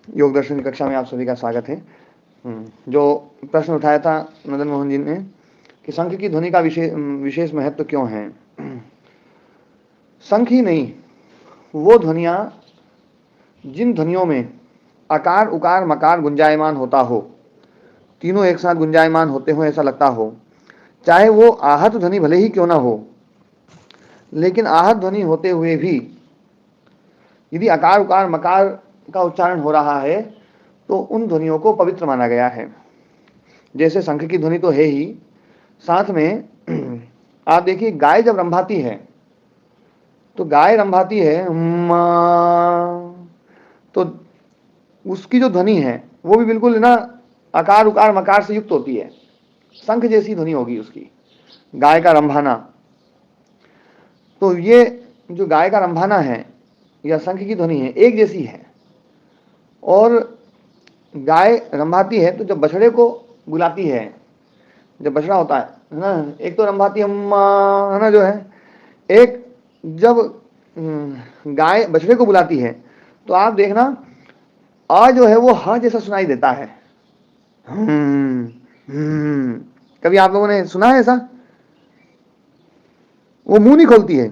योग दर्शन की कक्षा में आप सभी का स्वागत है। जो प्रश्न उठाया था मदन मोहन जी ने कि शंख की ध्वनि का विशेष महत्व क्यों है। शंख ही नहीं, वो ध्वनियाँ जिन ध्वनियों में आकार उकार मकार गुंजायमान होता हो, तीनों एक साथ गुंजायमान होते हो ऐसा लगता हो, चाहे वो आहत ध्वनि भले ही क्यों ना हो, लेकिन आहत ध्वनि होते हुए भी यदि आकार उकार मकार का उच्चारण हो रहा है तो उन ध्वनियों को पवित्र माना गया है। जैसे शंख की ध्वनि तो है ही, साथ में आप देखिए गाय जब रंभाती है तो गाय रंभाती है तो उसकी जो ध्वनि है वो भी बिल्कुल ना आकार उकार मकार से युक्त होती है, शंख जैसी ध्वनि होगी उसकी, गाय का रंभाना। तो ये जो गाय का रंभाना है या शंख की ध्वनि है एक जैसी है। और गाय रंभाती है तो जब बछड़े को बुलाती है, जब बछड़ा होता है ना, एक तो रंभाती अम्मा है ना जो है, एक जब गाय बछड़े को बुलाती है तो आप देखना आ जो है वो हा जैसा सुनाई देता है। कभी आप लोगों ने सुना है ऐसा? वो मुंह नहीं खोलती है,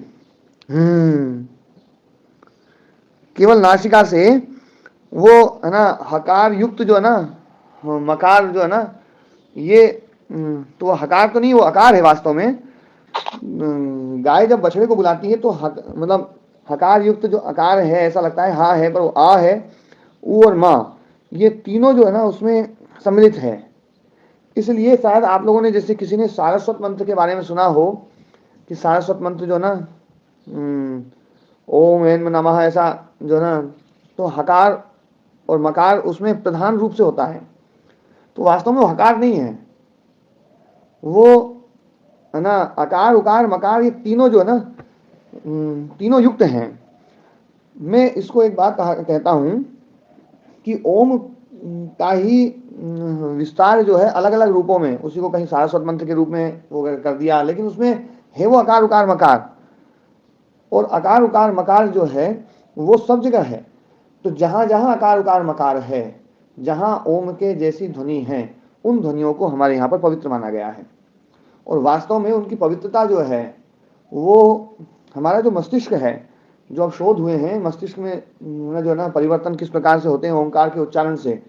केवल नासिका से वो है ना हकार युक्त जो है ना मकार जो है ना ये तो वो हकार तो नहीं, वो आकार है वास्तव में। गाय जब बछड़े को बुलाती है तो मतलब हकार युक्त जो आकार है ऐसा लगता है हा है, पर वो आ है, ऊ और माँ ये तीनों जो है ना उसमें सम्मिलित है। इसलिए शायद आप लोगों ने जैसे किसी ने सारस्वत मंत्र के बारे में सुना हो कि सारस्वत मंत्र जो ना ओम एन नमः ऐसा जो ना, तो हकार और मकार उसमें प्रधान रूप से होता है। तो वास्तव में वो हकार नहीं है, वो है ना आकार उकार मकार ये तीनों जो है ना तीनों युक्त हैं। मैं इसको एक बात कहता हूं कि ओम का ही विस्तार जो है अलग अलग रूपों में, उसी को कहीं सारस्वत मंत्र के रूप में वो कर दिया, लेकिन उसमें है वो आकार उकार मकार। और आकार उकार मकार जो है वो सब जगह है। तो जहां जहां आकार उकार मकार है, जहां ओम के जैसी ध्वनि है, उन ध्वनियों को हमारे यहाँ पर पवित्र माना गया है। और वास्तव में उनकी पवित्रता जो है वो हमारा जो मस्तिष्क है, जो अब शोध हुए हैं मस्तिष्क में जो है ना परिवर्तन किस प्रकार से होते हैं ओंकार के उच्चारण से,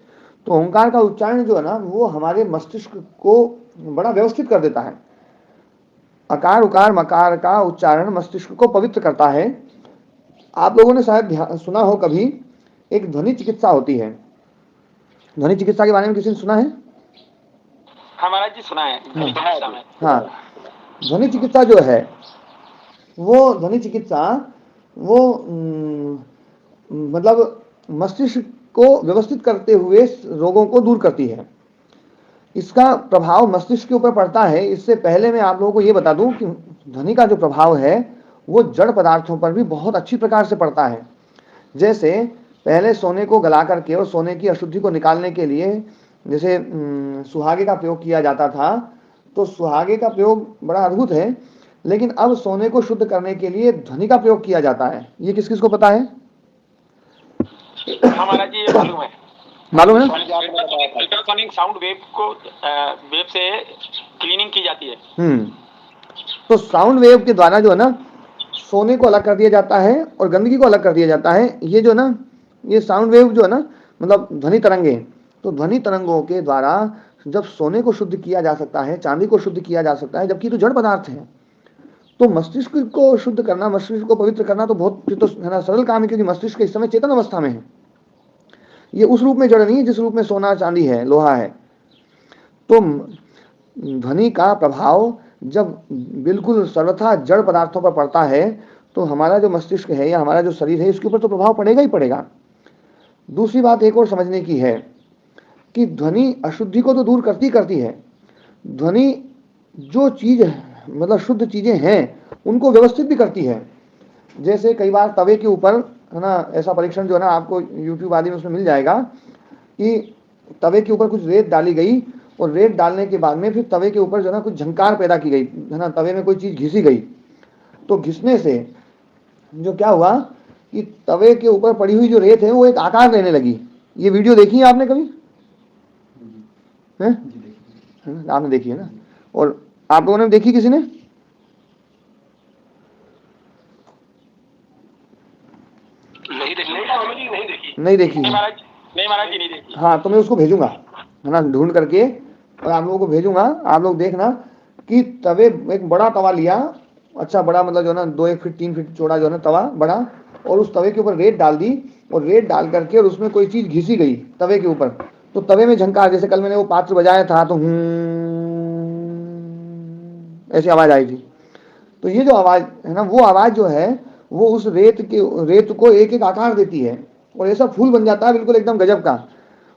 तो ओंकार का उच्चारण जो है ना वो हमारे मस्तिष्क को बड़ा व्यवस्थित कर देता है। आकार उकार मकार का उच्चारण मस्तिष्क को पवित्र करता है। आप लोगों ने शायद सुना हो कभी, एक ध्वनि चिकित्सा होती है। ध्वनि चिकित्सा के बारे में किसी ने सुना है? हाँ महाराज जी सुना है। हाँ, ध्वनि चिकित्सा जो है वो ध्वनि चिकित्सा वो मतलब मस्तिष्क को व्यवस्थित करते हुए रोगों को दूर करती है। इसका प्रभाव मस्तिष्क के ऊपर पड़ता है। इससे पहले मैं आप लोगों को ये बता दूं कि ध्वनि का जो प्रभाव है वो जड़ पदार्थों पर भी बहुत अच्छी प्रकार से पड़ता है। जैसे पहले सोने को गला करके और सोने की अशुद्धि को निकालने के लिए जैसे सुहागे का प्रयोग किया जाता था, तो सुहागे का प्रयोग बड़ा अद्भुत है। लेकिन अब सोने को शुद्ध करने के लिए ध्वनि का प्रयोग किया जाता है। ये किस किस को पता है? हमारा जी ये मालूम है। मालूम है? अल्ट्रासोनिक साउंड वेव को वेव से क्लीनिंग की जाती है। तो साउंड वेव के द्वारा जो है ना सोने को अलग कर दिया जाता है और गंदगी को अलग कर दिया जाता है। ये जो ना ये साउंड वेव जो है ना मतलब ध्वनि तरंगे, तो ध्वनि तरंगों के द्वारा जब सोने को शुद्ध किया जा सकता है, चांदी को शुद्ध किया जा सकता है, जबकि तो जड़ पदार्थ है, तो मस्तिष्क को शुद्ध करना, मस्तिष्क को पवित्र करना तो बहुत तो है ना सरल काम है, क्योंकि मस्तिष्क इस समय चेतन अवस्था में है। ये उस रूप में जड़ नहीं है जिस रूप में सोना चांदी है, लोहा है। तो ध्वनि का प्रभाव जब बिल्कुल सर्वथा जड़ पदार्थों पर पड़ता है तो हमारा जो मस्तिष्क है या हमारा जो शरीर है इसके ऊपर तो प्रभाव पड़ेगा ही पड़ेगा। दूसरी बात एक और समझने की है कि ध्वनि अशुद्धि को तो दूर करती है। ध्वनि जो चीज मतलब शुद्ध चीजें हैं उनको व्यवस्थित भी करती है। जैसे कई बार तवे के ऊपर है ना, ऐसा परीक्षण जो है ना आपको यूट्यूब आदि में उसमें मिल जाएगा कि तवे के ऊपर कुछ रेत डाली गई और रेत डालने के बाद में फिर तवे के ऊपर जो है ना कुछ झंकार पैदा की गई, है ना, तवे में कोई चीज घिसी गई। तो घिसने से जो क्या हुआ कि तवे के ऊपर पड़ी हुई जो रेत है वो एक आकार लेने लगी। ये वीडियो देखी है आपने कभी? हैं? आपने देखी है ना? और आप लोगों ने देखी किसी ने? नहीं देखी। नहीं देखी है। नहीं महाराज जी, नहीं देखी। हाँ, तो मैं उसको भेजूंगा, है ना, ढूंढ करके, और आप लोगों को भेजूंगा। आप लोग देखना कि तवे, एक बड़ा तवा लिया, अच्छा बड़ा, मतलब जो है ना 2-1 फीट 3 फीट चौड़ा जो है ना तवा बड़ा, और उस तवे के ऊपर रेत डाल दी, और रेत डाल करके और उसमें कोई चीज घिसी गई तवे के ऊपर, तो तवे में झंकार, जैसे कल मैंने वो पात्र बजाया था, तो ऐसी आवाज आई थी। तो ये जो आवाज है ना, वो आवाज जो है, वो उस रेत को एक एक आकार देती है, और ऐसा फूल बन जाता है बिल्कुल एकदम गजब का।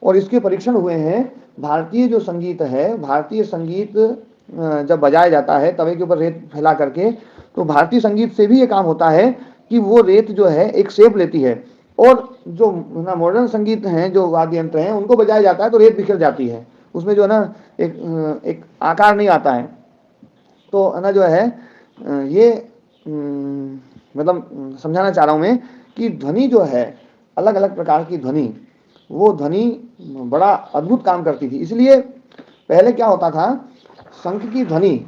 और इसके परीक्षण हुए हैं। भारतीय जो संगीत है, भारतीय संगीत जब बजाया जाता है तवे के ऊपर रेत फैला करके, तो भारतीय संगीत से भी ये काम होता है कि वो रेत जो है एक शेप लेती है, और जो ना मॉडर्न संगीत हैं, जो वाद्य यंत्र हैं, उनको बजाया जाता है तो रेत बिखर जाती है, उसमें जो है ना एक आकार नहीं आता है। तो है ना जो है ये मतलब समझाना चाह रहा हूं मैं कि ध्वनि जो है, अलग अलग प्रकार की ध्वनि, वो ध्वनि बड़ा अद्भुत काम करती थी। इसलिए पहले क्या होता था, शंख की ध्वनि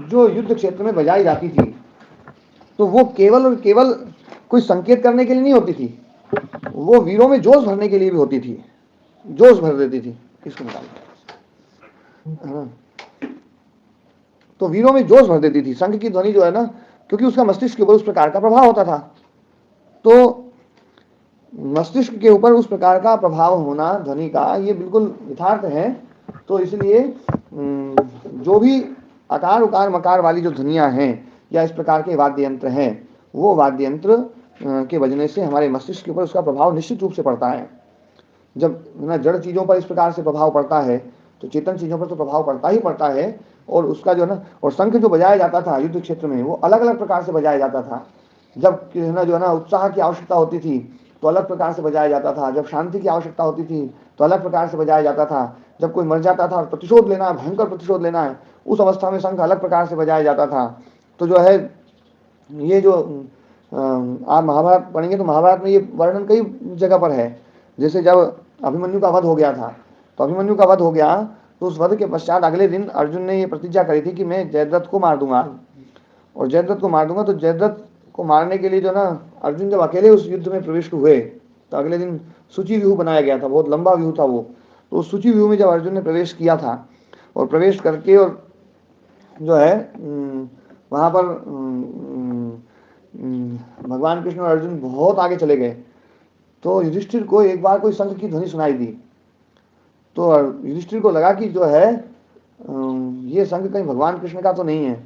जो युद्ध क्षेत्र में बजाई जाती थी, तो वो केवल और केवल कोई संकेत करने के लिए नहीं होती थी, वो वीरों में जोश भरने के लिए भी होती थी, जोश भर देती थी। इसको निकाल, हाँ, तो वीरों में जोश भर देती थी शंख की ध्वनि जो है ना, क्योंकि उसका मस्तिष्क के ऊपर उस प्रकार का प्रभाव होता था। तो मस्तिष्क के ऊपर उस प्रकार का प्रभाव होना ध्वनि का, ये बिल्कुल यथार्थ है। तो इसलिए जो भी आकार उकार मकार वाली जो ध्वनियां हैं, या इस प्रकार के वाद्य यंत्र हैं, वो वाद्य यंत्र के बजने से हमारे मस्तिष्क के ऊपर उसका प्रभाव निश्चित रूप से पड़ता है। जब ना जड़ चीजों पर इस प्रकार से प्रभाव पड़ता है, तो चेतन चीजों पर तो प्रभाव पड़ता ही पड़ता है। और उसका जो है ना, और शंख जो बजाया जाता था युद्ध क्षेत्र में, वो अलग अलग प्रकार से बजाया जाता था। जब ना जो है ना उत्साह की आवश्यकता होती थी, तो अलग प्रकार से बजाया जाता था। जब शांति की आवश्यकता होती थी, तो अलग प्रकार से बजाया जाता था। जब कोई मर जाता था और प्रतिशोध लेना है, भयंकर प्रतिशोध लेना है, उस अवस्था में शंख अलग प्रकार से बजाया जाता था। तो जो है, ये जो आप महाभारत पढ़ेंगे तो महाभारत में ये वर्णन कई जगह पर है। जैसे जब अभिमन्यु का वध हो गया था, तो अभिमन्यु का वध हो गया, तो उस वध के पश्चात अगले दिन अर्जुन ने ये प्रतिज्ञा करी थी कि मैं जयद्रथ को मार दूंगा, और जयद्रथ को मार दूंगा। तो जयद्रथ को मारने के लिए जो ना, अर्जुन जब अकेले उस युद्ध में प्रविष्ट हुए, तो अगले दिन सूची व्यूह बनाया गया था, बहुत लंबा व्यूह था वो। तो उस सूची व्यूह में जब अर्जुन ने प्रवेश किया था, और प्रवेश करके और जो है वहाँ पर भगवान कृष्ण और अर्जुन बहुत आगे चले गए, तो युधिष्ठिर को एक बार कोई शंख की ध्वनि सुनाई दी। तो युधिष्ठिर को लगा कि जो है ये शंख कहीं भगवान कृष्ण का तो नहीं है,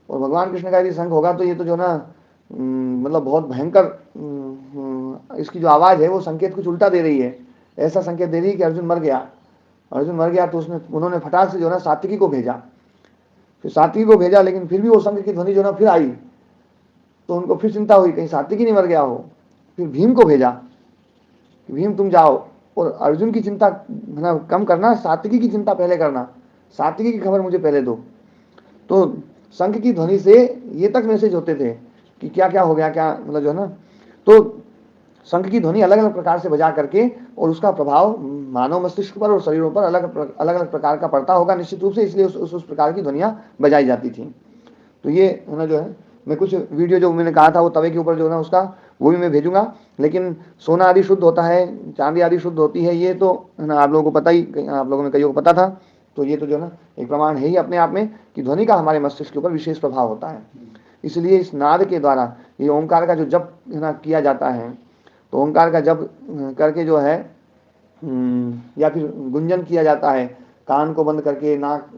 और भगवान कृष्ण का यदि शंख होगा तो ये तो जो ना मतलब बहुत भयंकर इसकी जो आवाज़ है वो संकेत कुछ उल्टा दे रही है, ऐसा संकेत दे रही है कि अर्जुन मर गया। अर्जुन मर गया, तो उन्होंने फटाक से जो है ना सात्विकी को भेजा। फिर सात्विकी को भेजा, लेकिन फिर भी वो शंख की ध्वनि जो ना फिर आई, तो उनको फिर चिंता हुई कहीं सात्विकी नहीं मर गया हो। फिर भीम को भेजा, भीम तुम जाओ और अर्जुन की चिंता कम करना, सात्विकी की चिंता पहले करना, सात्विकी की खबर मुझे पहले दो। तो शंख की ध्वनि से ये तक मैसेज होते थे कि क्या क्या हो गया, क्या मतलब जो है ना। तो शंख की ध्वनि अलग अलग प्रकार से बजा करके, और उसका प्रभाव मानव मस्तिष्क पर और शरीरों पर अलग अलग प्रकार का पड़ता होगा निश्चित रूप से, इसलिए उस प्रकार की ध्वनियाँ बजाई जाती थी। तो ये है ना जो है, मैं कुछ वीडियो जो मैंने कहा था वो तवे के ऊपर जो है ना उसका, वो भी मैं भेजूंगा। लेकिन सोना आदि शुद्ध होता है, चांदी आदि शुद्ध होती है, ये तो है ना आप लोगों को पता ही, आप लोगों में कईयों को पता था। तो ये तो जो है ना एक प्रमाण है ही अपने आप में कि ध्वनि का हमारे मस्तिष्क के ऊपर विशेष प्रभाव होता है। इसलिए इस नाद के द्वारा ये ओंकार का जो जप है ना किया जाता है, तो ओंकार का जप करके जो है या फिर गुंजन किया जाता है, कान को बंद करके, नाक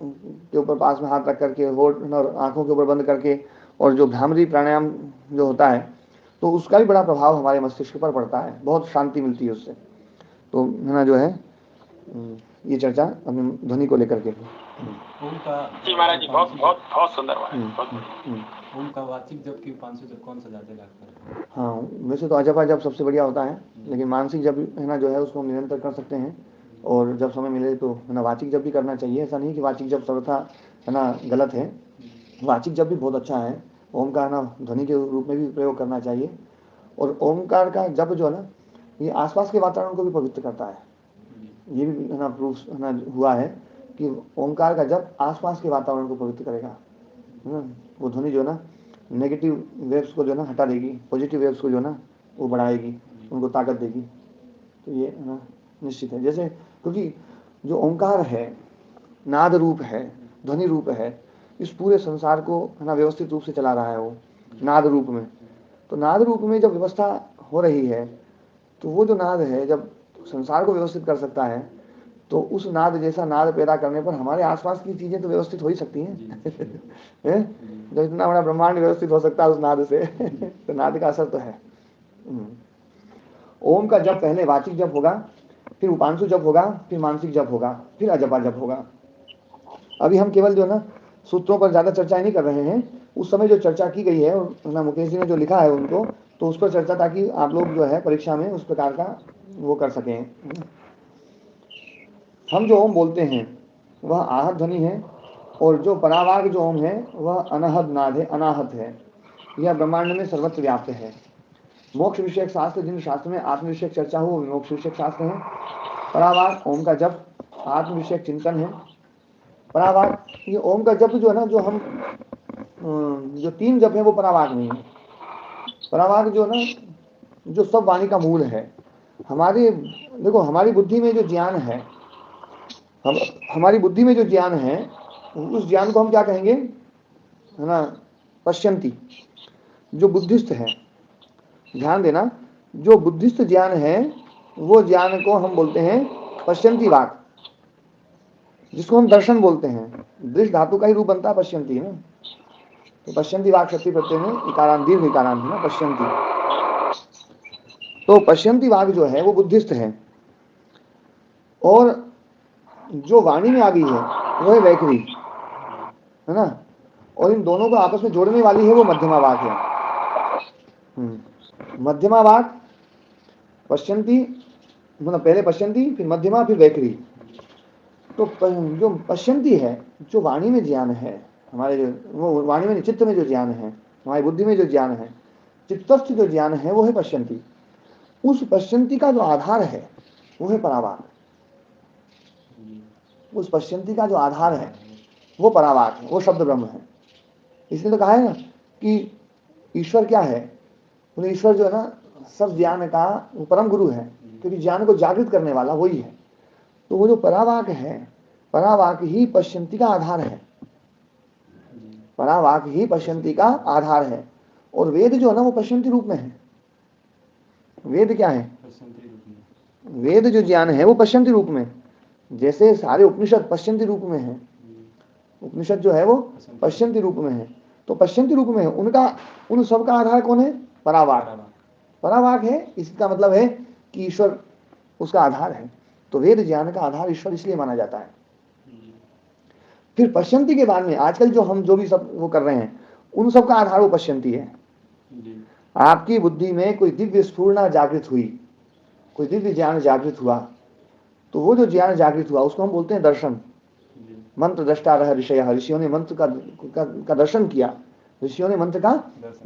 के ऊपर पास में हाथ रख करके, होठ और आंखों के ऊपर बंद करके, और जो भ्रामरी प्राणायाम जो होता है, तो उसका भी बड़ा प्रभाव हमारे मस्तिष्क पर पड़ता है, बहुत शांति मिलती है उससे। तो है ना जो है ये चर्चा अपनी ध्वनि को लेकर के। ओम का जी महाराज जी, बहुत बहुत बहुत सुंदर ओम का वाचिक जप की 500 जप कौन सा ज्यादा लगता है? हाँ, वैसे तो अजपा जप सबसे बढ़िया होता है, लेकिन मानसिक जप है ना जो है उसको हम निरंतर कर सकते हैं, और जब समय मिले तो है ना वाचिक जप भी करना चाहिए। ऐसा नहीं कि वाचिक जप सर्वथा है ना गलत है, वाचिक जप भी बहुत अच्छा है। ओम का ना ध्वनि के रूप में भी प्रयोग करना चाहिए। और ओमकार का जप जो है ना, ये आसपास के वातावरण को भी पवित्र करता है। ये भी है ना प्रूफ है ना हुआ है कि ओंकार का जप आसपास के वातावरण को पवित्र करेगा, है ना। वो ध्वनि जो है ना नेगेटिव वेव्स को जो है ना हटा देगी, पॉजिटिव वेव्स को जो है ना वो बढ़ाएगी, उनको ताकत देगी। तो ये है ना निश्चित है। जैसे क्योंकि जो ओंकार है नाद रूप है, ध्वनि रूप है, इस पूरे संसार को है ना व्यवस्थित रूप से चला रहा है वो नाद रूप में। तो नाद रूप में जब व्यवस्था हो रही है तो वो जो नाद है जब संसार को व्यवस्थित कर सकता है तो उस नाद जैसा नाद पैदा करने पर हमारे आसपास की चीजें तो व्यवस्थित हो ही सकती हैं। हैं? जब इतना बड़ा ब्रह्मांड व्यवस्थित हो सकता है उस नाद से तो नाद का असर तो है। ओम का जप पहले वाचिक जप होगा, फिर उपांशु जप होगा, फिर मानसिक जप होगा, फिर अजपा जप होगा। अभी हम केवल जो है ना सूत्रों पर ज्यादा चर्चा नहीं कर रहे हैं, उस समय जो चर्चा की गई है ना मुकेश जी ने जो लिखा है उनको, तो उस पर चर्चा ताकि आप लोग जो है परीक्षा में उस प्रकार का वो कर सकें। हम जो ओम बोलते हैं वह आहत ध्वनि है और जो परावाग जो ओम है वह अनहद नाद है, अनाहत है। यह ब्रह्मांड में सर्वत्र व्याप्त है। मोक्ष विषयक शास्त्र जिन शास्त्र में आत्म विषयक चर्चा हो मोक्ष विषयक शास्त्र है। परावाग ओम का जप आत्म विषयक चिंतन है। परावाग ये ओम का जप जो है ना जो हम जो 3 जप है वो परावाग नहीं है। परावाग जो ना जो सब वाणी का मूल है। हमारे देखो हमारी बुद्धि में जो ज्ञान है, हमारी बुद्धि में जो ज्ञान है उस ज्ञान को हम क्या कहेंगे, है ना पश्यंती। जो बुद्धिस्ट है, ध्यान देना, जो बुद्धिस्ट ज्ञान है वो ज्ञान को हम बोलते हैं पश्यंती वाक, जिसको हम दर्शन बोलते हैं। दृश्य धातु का ही रूप बनता है पश्यंती है ना। तो पश्यंती वाक शक्ति प्रत्यय में इकारांत दीर्घ इकारांत है ना पश्यंती। तो पश्यंती वाक जो है वो बुद्धिस्ट है और जो वाणी में आ गई है वो है वैखरी, है ना। और इन दोनों को आपस में जोड़ने वाली है वो मध्यमा वाक है। मध्यमा वाक पश्यंती मतलब पहले पश्यंती फिर मध्यमा फिर वैखरी। तो जो पश्यंती है जो वाणी में ज्ञान है, हमारे जो वो वाणी में चित्त में जो ज्ञान है, हमारी बुद्धि में जो ज्ञान है, चित्तस्थ जो ज्ञान है वो है पश्यंती। उस पश्यंती का जो आधार है वो है परावाक। उस पश्यंती का जो आधार है वो परावाक है, वो शब्द ब्रह्म है। इसलिए तो कहा है ना कि ईश्वर क्या है, बोले ईश्वर जो है ना सब ज्ञान का वो परम गुरु है, क्योंकि ज्ञान को जागृत करने वाला वही है। तो वो जो परावाक है, परावाक ही पश्यंती का आधार है। परावाक ही पश्यंती का आधार है। और वेद जो है ना वो पश्यंती रूप में है। वेद क्या है, वेद जो ज्ञान है वो पश्यंती रूप में, जैसे सारे उपनिषद पश्यंती रूप में है। उपनिषद जो है वो पश्यंती रूप में है। तो पश्यंती रूप में है उनका, उन सब का आधार कौन है, परावाक। परावाक है, इसका मतलब है कि ईश्वर उसका आधार है। तो वेद ज्ञान का आधार ईश्वर इसलिए माना जाता है। फिर पश्यंती के बाद में आजकल जो हम जो भी सब वो कर रहे हैं उन सब का आधार वो पश्यंती है। आपकी बुद्धि में कोई दिव्य स्फूर्णा जागृत हुई, कोई दिव्य ज्ञान जागृत हुआ, तो वो जो ज्ञान जागृत हुआ उसको हम बोलते हैं दर्शन। मंत्र दृष्टा रह ऋषय, ऋषियों ने मंत्र का दर्शन किया, ऋषियों ने मंत्र का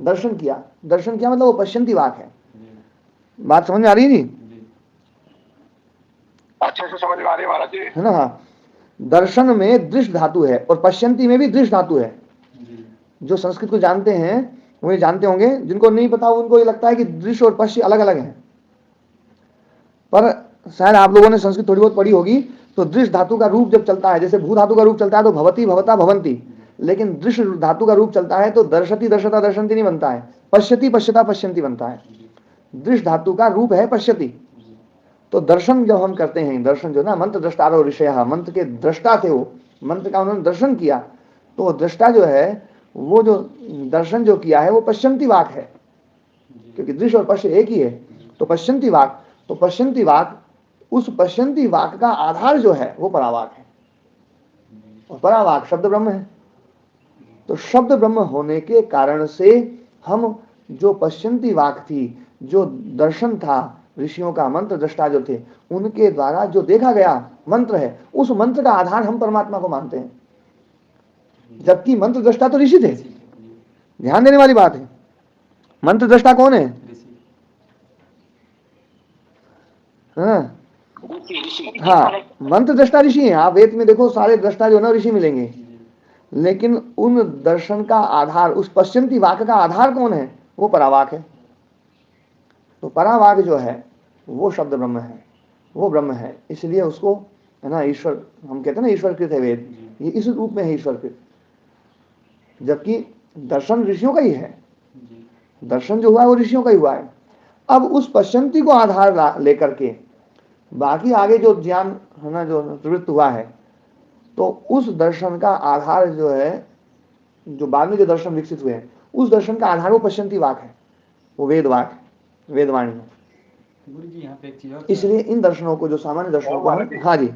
दर्शन किया। दर्शन किया मतलब वो पश्यंती वाक है। बात समझ में आ रही है जी? अच्छे से समझ में आ रही है महाराज जी, है ना। हाँ, दर्शन में दृश्य धातु है और पश्यंती में भी दृश्य धातु है। जो संस्कृत को जानते हैं वो ये जानते होंगे, जिनको नहीं पता उनको ये लगता है कि दृश्य और पश्य अलग अलग हैं। पर शायद आप लोगों ने संस्कृत थोड़ी बहुत पढ़ी होगी, तो दृश्य धातु का रूप जब चलता है, जैसे भू धातु का रूप चलता है तो भवती भवता भवंती, लेकिन दृश्य धातु का रूप चलता है तो दर्शति दर्शता दर्शंती नहीं बनता है, पश्यति पश्यता पश्यंती बनता है। दृश्य धातु का रूप है पश्यति। तो दर्शन जब हम करते हैं, दर्शन जो ना मंत्र दृष्टारो ऋषय, मंत्र के दृष्टा थे वो, मंत्र का उन्होंने दर्शन किया, तो वो दृष्टा जो है वो जो दर्शन जो किया है वो पश्यंती वाक है, क्योंकि दृश्य और पश्य एक ही है। तो पश्यंती वाक, तो पश्यंती वाक, उस पश्यंती वाक का आधार जो है वो परावाक है, और परावाक शब्द ब्रह्म है। तो शब्द ब्रह्म होने के कारण से हम जो पश्यंती वाक थी, जो दर्शन था ऋषियों का, मंत्र दृष्टा जो थे उनके द्वारा जो देखा गया मंत्र है, उस मंत्र का आधार हम परमात्मा को मानते हैं, जबकि मंत्र दृष्टा तो ऋषि थे। ध्यान देने वाली बात है, मंत्र दृष्टा कौन है, है ना। ऋषि ऋषि हाँ, मंत्र दृष्टा ऋषि हैं। आप वेद में देखो, सारे दृष्टा जो है ना ऋषि मिलेंगे, लेकिन उन दर्शन का आधार, उस पश्चिमी वाक्य का आधार कौन है? वो परावाक है। तो परावाक जो है वो शब्द ब्रह्म है, वो ब्रह्म है, इसलिए उसको, है ना, ईश्वर हम कहते हैं ना, ईश्वरकृत है वेद, ये इस रूप में है ईश्वरकृत। जबकि दर्शन ऋषियों का ही है, दर्शन जो हुआ है वो ऋषियों का ही हुआ है। अब उस पश्चिमी को आधार लेकर के बाकी आगे जो ज्ञान, है ना, जो प्रवृत्त हुआ है, तो उस दर्शन का आधार जो है, जो बाद में जो दर्शन विकसित हुए हैं, उस दर्शन का आधार वो पश्चिमी वाक है, वो वेद वाक, वेदवाणी है। गुरु जी यहाँ पे एक चीज और इसलिए इन दर्शनों को, जो सामान्य दर्शनों को हम, हाँ जी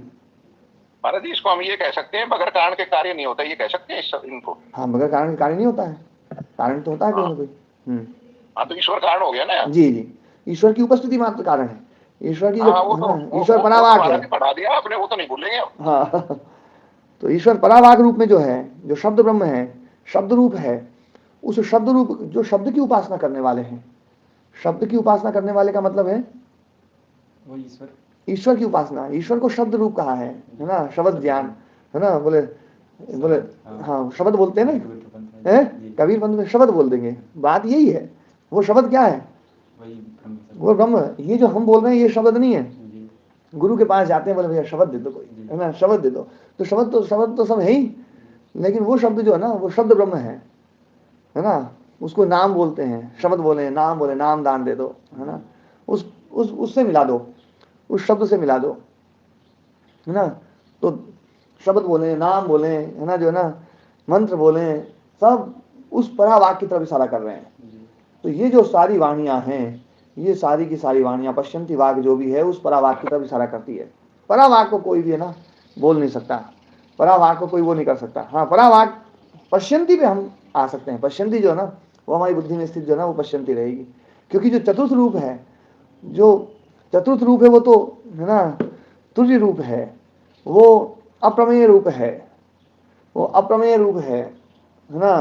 महाराज जी, इसको हम ये कह सकते हैं बगैर कारण के कार्य नहीं होता, ये कह सकते हैं इनको? हाँ, बगैर कारण के कार्य नहीं होता है, कारण तो होता है कोई ना कोई। हाँ, तो ईश्वर कारण हो गया ना। जी जी, ईश्वर की उपस्थिति मात्र कारण है, ईश्वर की जो, हाँ, वो तो ईश्वर परावाक है। पढ़ा दिया आपने, वो तो नहीं भूलेंगे। हाँ, तो ईश्वर परावाक रूप में जो है, जो शब्द ब्रह्म है, शब्द रूप है, उस शब्द रूप, जो शब्द की उपासना करने वाले हैं, शब्द की उपासना करने वाले का मतलब है वो ईश्वर, ईश्वर की उपासना। ईश्वर को शब्द रूप कहा है ना, शब्द ज्ञान, है ना, बोले बोले, हाँ, शब्द बोलते हैं ना, है कबीर बंधु में शब्द बोल देंगे, बात यही है। वो शब्द क्या है? वो ब्रह्म। ये जो हम बोल रहे हैं ये शब्द नहीं है। गुरु के पास जाते हैं, बोले भैया शब्द दे दो कोई, है ना, शब्द दे दो, तो शब्द तो सब है ही, लेकिन वो शब्द जो है ना, वो शब्द ब्रह्म है ना। उसको नाम बोलते हैं, शब्द बोले, नाम बोले, नाम दान दे दो, है ना, उससे मिला दो, उस शब्द से मिला दो, है ना। तो शब्द बोले, नाम बोले, है ना, जो है ना, मंत्र बोले, सब उस परावाक की तरफ इशारा कर रहे हैं। तो ये जो सारी वाणियां हैं, ये सारी की सारी वाणियां, पश्चिमी वाक जो भी है, उस परावाक की तरफ इशारा करती है। परावाक को कोई भी, है ना, बोल नहीं सकता, परावाक को कोई वो नहीं कर सकता। हाँ, परावाक पश्चिमी पे हम आ सकते हैं। पश्चिमी जो है ना, वो हमारी बुद्धि में स्थित जो है ना, वो पश्चिमी रहेगी, क्योंकि जो चतुर्थ रूप है, जो चतुर्थ रूप है, वो तो, है ना, तुर्य रूप है, वो अप्रमेय रूप है, वो अप्रमेय रूप है ना।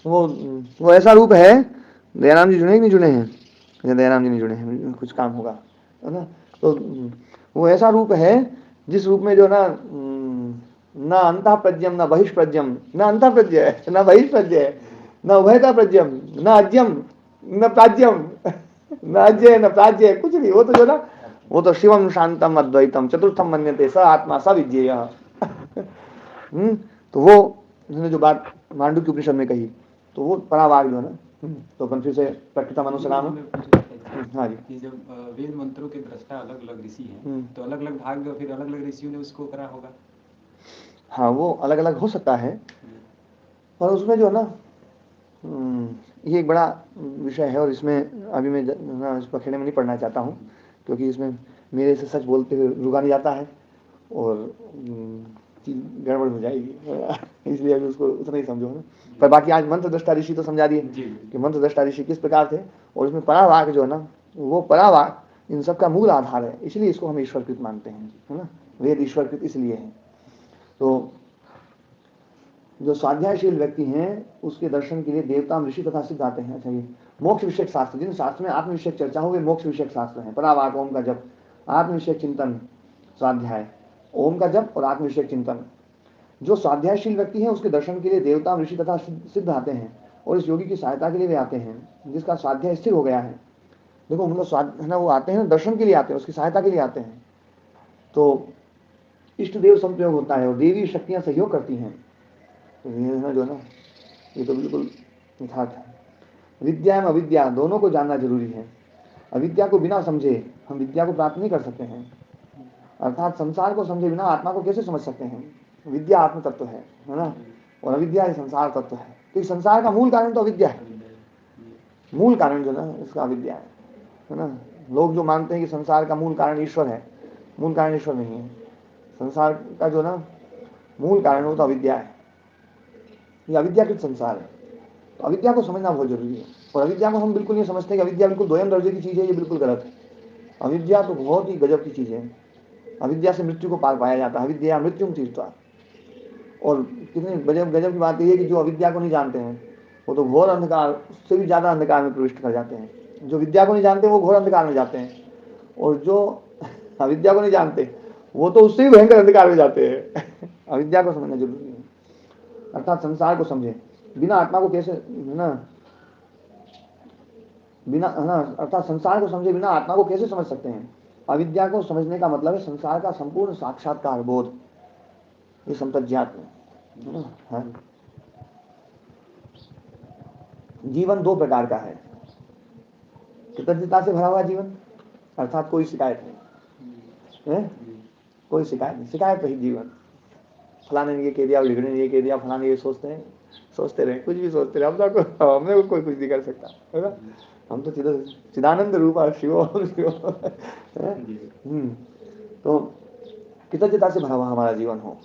वो ऐसा रूप है। दयाराम जी जुड़े कि नहीं जुड़े हैं? अच्छा, दयाराम जी नहीं जुड़े हैं, कुछ काम होगा, है ना। तो वो ऐसा रूप है जिस रूप में जो ना, न अंतः प्रज्ञम न बहिष्प्रज्ञम, न अंतः प्रज्ञ है, न बहिष्प्रज्ञ है, न उभयता प्रज्ञम, न अज्यम न प्राज्यम, न अज्य न प्राज्य, कुछ नहीं। वो तो जो ना, वो तो शिवम शांतम अद्वैतम चतुर्थम मन्यते स आत्मा स विज्ञेय। तो वो उसने जो बात मांडू की उपनिषद में कही, तो वो परावाक जो है ना। तो अपन फिर से प्रकृतम अनुसराम। हाँ जी, कि जब वेद मंत्रों के दृष्टा अलग अलग ऋषि हैं, तो अलग अलग भाग फिर अलग अलग ऋषियों ने उसको करा होगा। हाँ, वो अलग अलग हो सकता है, पर उसमें जो है ना, ये एक बड़ा विषय है, और इसमें अभी मैं ना इस पखेड़े में नहीं पढ़ना चाहता हूँ, क्योंकि इसमें मेरे से सच बोलते हुए रुका नहीं जाता है, और गड़बड़ हो जाएगी, इसलिए अभी उसको उतना ही समझो ना। पर बाकी आज मंत्र दृष्टा ऋषि तो समझा दिए कि मंत्र दृष्टा ऋषि किस प्रकार थे, और इसमें परावाक जो है ना, वो परावाक इन सब का मूल आधार है, इसलिए इसको हम ईश्वरकृत मानते हैं, है ना। वेद ईश्वरकृत इसलिए है। तो जो स्वाध्यायशील व्यक्ति हैं, उसके दर्शन के लिए देवता, ऋषि तथा सिद्ध आते हैं। अच्छा, ये मोक्ष विषयक शास्त्र, जिन शास्त्र में आत्म विषयक चर्चा हो, वे मोक्ष विषयक शास्त्र हैं। परावाक, ओम का जप, आत्म विषयक चिंतन, स्वाध्याय, ओम का जप और आत्म विषयक चिंतन। जो स्वाध्यायशील व्यक्ति है, उसके दर्शन के लिए देवता, ऋषि तथा सिद्ध आते हैं, और इस योगी की सहायता के लिए वे आते हैं जिसका स्वाध्याय स्थिर हो गया है। देखो, हम लोग है ना, वो आते हैं ना, दर्शन के लिए आते हैं, उसकी सहायता के लिए आते हैं। तो इष्ट देव संप्रयोग होता है, और देवी शक्तियां सहयोग करती हैं। तो ये जो है ना, ये तो बिल्कुल यथार्थ है। विद्या एवं अविद्या दोनों को जानना जरूरी है। अविद्या को बिना समझे हम विद्या को प्राप्त नहीं कर सकते हैं, अर्थात संसार को समझे बिना आत्मा को कैसे समझ सकते हैं। विद्या आत्म तत्व है ना, और अविद्या ही संसार तत्व है। तो संसार का मूल कारण तो अविद्या है, मूल कारण जो ना इसका अविद्या है ना। लोग जो मानते हैं कि संसार का मूल कारण ईश्वर है, मूल कारण ईश्वर नहीं है। संसार का जो ना मूल कारण वो तो अविद्या है, ये अविद्याकृत संसार है। तो अविद्या को समझना बहुत जरूरी है, और अविद्या को हम बिल्कुल नहीं समझते कि अविद्या बिल्कुल दोयम दर्जे की चीज़ है, ये बिल्कुल गलत है। अविद्या तो बहुत ही गजब की चीज़ है। अविद्या से मृत्यु को पार पाया जाता है, अविद्या मृत्यु तीर्थवा। और कितनी गजब की बात यह है कि जो अविद्या को नहीं जानते हैं, वो तो घोर अंधकार, उससे भी ज़्यादा अंधकार में प्रविष्ट कर जाते हैं। जो विद्या को नहीं जानते वो घोर अंधकार में जाते हैं, और जो अविद्या को नहीं जानते, वो तो उससे भी भयंकर अंधकार में जाते हैं। अविद्या को समझना जरूरी है, अर्थात संसार को समझे। बिना आत्मा को कैसे, है ना, बिना, है ना, अर्थात संसार को समझे बिना आत्मा को कैसे समझ सकते हैं। अविद्या को समझने का मतलब है संसार का संपूर्ण साक्षात्कार बोध, ये संप्रज्ञात है। जीवन दो प्रकार का है, कृतज्ञता से भरा हुआ जीवन, अर्थात कोई शिकायत नहीं है, कोई शिकायत नहीं, शिकायत रही जीवन। फलाने ने ये कह दिया, ढिगड़े ने ये कह दिया, फलाने ये सोचते हैं, सोचते रहे, कुछ भी सोचते रहे, हमने कोई कुछ नहीं कर सकता, है ना। हम तो चिदानंद रूपा शिव शिव। तो कृतज्ञता से भरा हुआ हमारा जीवन हो,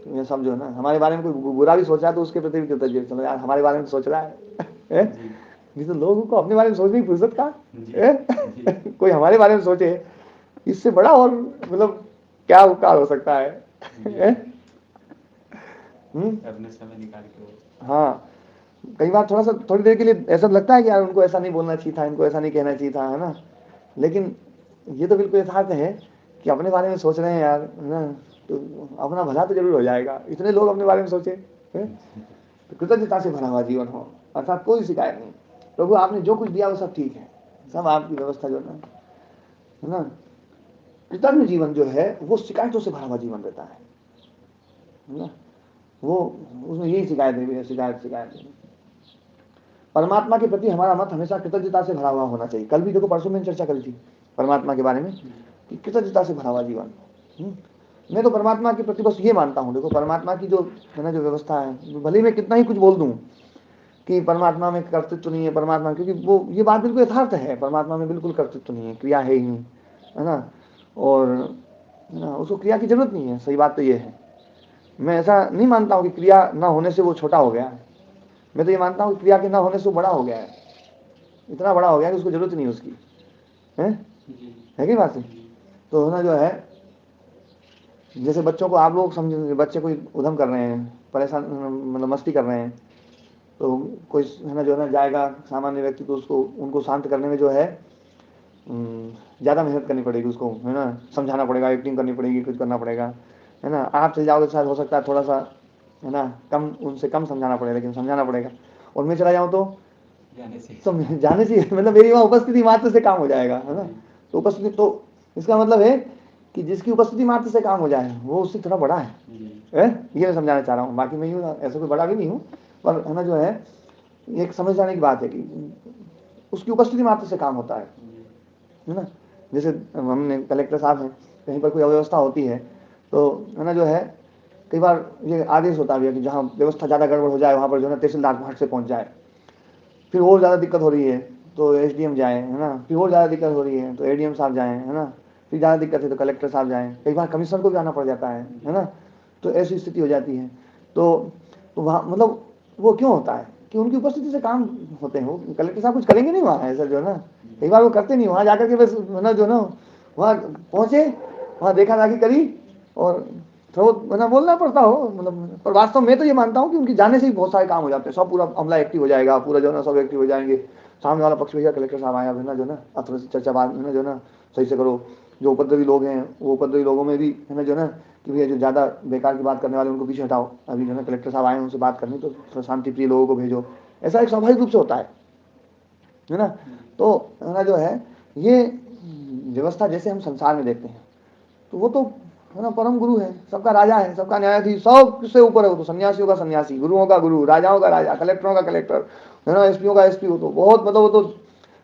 ये समझो ना। हमारे बारे में कोई बुरा भी सोचा तो उसके प्रति भी कृतज्ञ, चलो यार हमारे बारे में सोच रहा है। नहीं तो लोगों को अपने बारे में सोचने की फुर्सत का, कोई हमारे बारे में सोचे, इससे बड़ा और मतलब क्या उपकार हो सकता है। अपने समय निकाल के। हाँ, कई बार थोड़ा सा थोड़ी देर के लिए ऐसा लगता है कि यार उनको ऐसा नहीं बोलना चाहिए था, इनको ऐसा नहीं कहना चाहिए था, है ना। लेकिन ये तो बिल्कुल यथार्थ है कि अपने बारे में सोच रहे हैं यार, है ना, तो अपना भला तो जरूर हो जाएगा, इतने लोग अपने बारे में सोचे। तो कृतज्ञता से भरा हुआ जीवन हो, अर्थात कोई शिकायत नहीं, प्रभु आपने जो कुछ दिया वो सब ठीक है, सब आपकी व्यवस्था जो है ना। कृतज्ञ जीवन जो है वो शिकायतों से भरा हुआ जीवन रहता है ना, वो उसमें यही शिकायत है, शिकायत शिकायत। परमात्मा के प्रति हमारा मत हमेशा कृतज्ञता से भरा हुआ होना चाहिए। कल भी देखो, परसों में चर्चा करी थी परमात्मा के बारे में कि कृतज्ञता से भरा हुआ जीवन। मैं तो परमात्मा के प्रति बस ये मानता हूँ, देखो परमात्मा की जो है ना, जो व्यवस्था है, भले ही मैं कितना ही कुछ बोल दूँ कि परमात्मा में कर्तृत्व नहीं है, परमात्मा, क्योंकि वो ये बात बिल्कुल यथार्थ है, परमात्मा में बिल्कुल कर्तृत्व नहीं है, क्रिया है ही नहीं, है ना, और ना उसको क्रिया की जरूरत नहीं है। सही बात तो ये है, मैं ऐसा नहीं मानता हूँ कि क्रिया ना होने से वो छोटा हो गया है, मैं तो ये मानता हूँ कि क्रिया के ना होने से वो बड़ा हो गया है, इतना बड़ा हो गया कि उसको जरूरत नहीं उसकी, है कि बात है। तो ना जो है, जैसे बच्चों को आप लोग समझ, बच्चे कोई उधम कर रहे हैं, परेशान मतलब मस्ती कर रहे हैं, तो कोई है ना जो है ना जाएगा सामान्य व्यक्ति, तो उसको उनको शांत करने में जो है ज़्यादा मेहनत करनी पड़ेगी उसको, है ना, समझाना पड़ेगा, एक्टिंग करनी पड़ेगी, कुछ करना पड़ेगा, है ना। आप चले जाओगे शायद हो सकता है थोड़ा सा, है ना, कम, उनसे कम समझाना पड़ेगा, लेकिन समझाना पड़ेगा। और मैं चला जाऊँ तो जाने से मतलब मेरी वहाँ उपस्थिति मात्र से काम हो जाएगा, है ना। तो उपस्थिति, तो इसका मतलब है कि जिसकी उपस्थिति मात्र से काम हो जाए वो उससे थोड़ा बड़ा है, ये मैं समझाना चाह रहा हूँ। बाकी मैं यूँ ऐसा कोई बड़ा भी नहीं हूँ, पर है ना जो है, एक समझ जाने की बात है कि उसकी उपस्थिति मात्र से काम होता है ना। जैसे हमने कलेक्टर साहब हैं, कहीं पर कोई अव्यवस्था होती है तो है ना जो है, कई बार ये आदेश होता है कि जहाँ व्यवस्था ज़्यादा गड़बड़ हो जाए वहाँ पर जो है तहसीलदार घाट से पहुँच जाए, फिर और ज़्यादा दिक्कत हो रही है तो एसडीएम जाए, है ना, फिर और ज़्यादा दिक्कत हो रही है तो एडीएम साहब जाएँ, है ना, फिर ज़्यादा दिक्कत है तो कलेक्टर साहब जाएँ, कई बार कमिश्नर को भी आना पड़ जाता है ना। तो ऐसी स्थिति हो जाती है। तो वहाँ मतलब वो क्यों होता है कि उनकी उपस्थिति से काम होते हैं, वो कलेक्टर साहब कुछ करेंगे नहीं वहाँ, ऐसा जो है ना, कई बार वो करते नहीं, वहाँ जाकर के बस है ना जो ना, वहाँ पहुँचे, वहाँ देखा दाखी करी और थोड़ा ना बोलना पड़ता हो, मतलब पर वास्तव में तो ये मानता हूँ कि उनकी जाने से ही बहुत सारे काम हो जाते हैं, सब पूरा अमला एक्टिव हो जाएगा, पूरा जो ना सब एक्टिव हो जाएंगे। सामने वाला पक्ष भैया कलेक्टर साहब आया, है ना जो ना, अब थोड़ी सी चर्चा बाद में जो ना सही से करो, जो उपद्रवी लोग हैं वो उपद्रवी लोगों में भी है ना जो ना, कि भैया जो ज़्यादा बेकार की बात करने वाले उनको पीछे हटाओ, अभी जो ना कलेक्टर साहब आए उनसे बात करनी, तो थोड़ा शांति प्रिय लोगों को भेजो, ऐसा एक स्वाभाविक रूप से होता है ना। तो है ना जो है, ये व्यवस्था जैसे हम संसार में देखते हैं, तो वो तो है ना परम गुरु है, सबका राजा है, सबका न्यायाधीश, सबसे ऊपर है वो तो, सन्यासियों का सन्यासी, गुरुओं का गुरु, राजाओं का राजा, कलेक्टरों का कलेक्टर, है ना, एसपीओ का एसपी, हो तो बहुत मतलब वो तो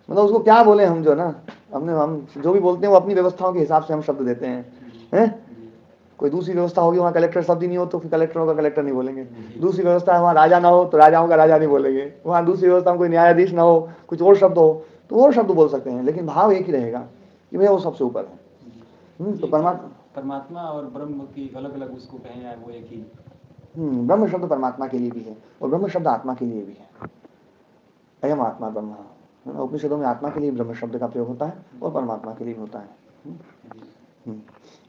मतलब उसको क्या बोले हम जो ना, हम जो भी बोलते हैं वो अपनी व्यवस्थाओं के हिसाब से हम शब्द देते हैं। कोई दूसरी व्यवस्था होगी वहाँ कलेक्टर शब्द ही नहीं हो तो फिर कलेक्टरों का कलेक्टर नहीं बोलेंगे, दूसरी व्यवस्था है वहाँ राजा ना हो तो राजाओं का राजा नहीं बोलेंगे, वहाँ दूसरी व्यवस्था में कोई न्यायाधीश ना हो, कुछ और शब्द हो तो और शब्द बोल सकते हैं, लेकिन भाव एक ही रहेगा कि भैया वो सबसे ऊपर है। तो परमात्मा और ब्रह्म की अलग अलग उसको कहें यार, वो एक ही। ब्रह्म शब्द परमात्मा के लिए भी है और ब्रह्म शब्द आत्मा के लिए भी है। अयम आत्मा ब्रह्म, उपनिषदों में आत्मा के लिए ब्रह्म शब्द का प्रयोग होता है और परमात्मा के लिए भी होता है।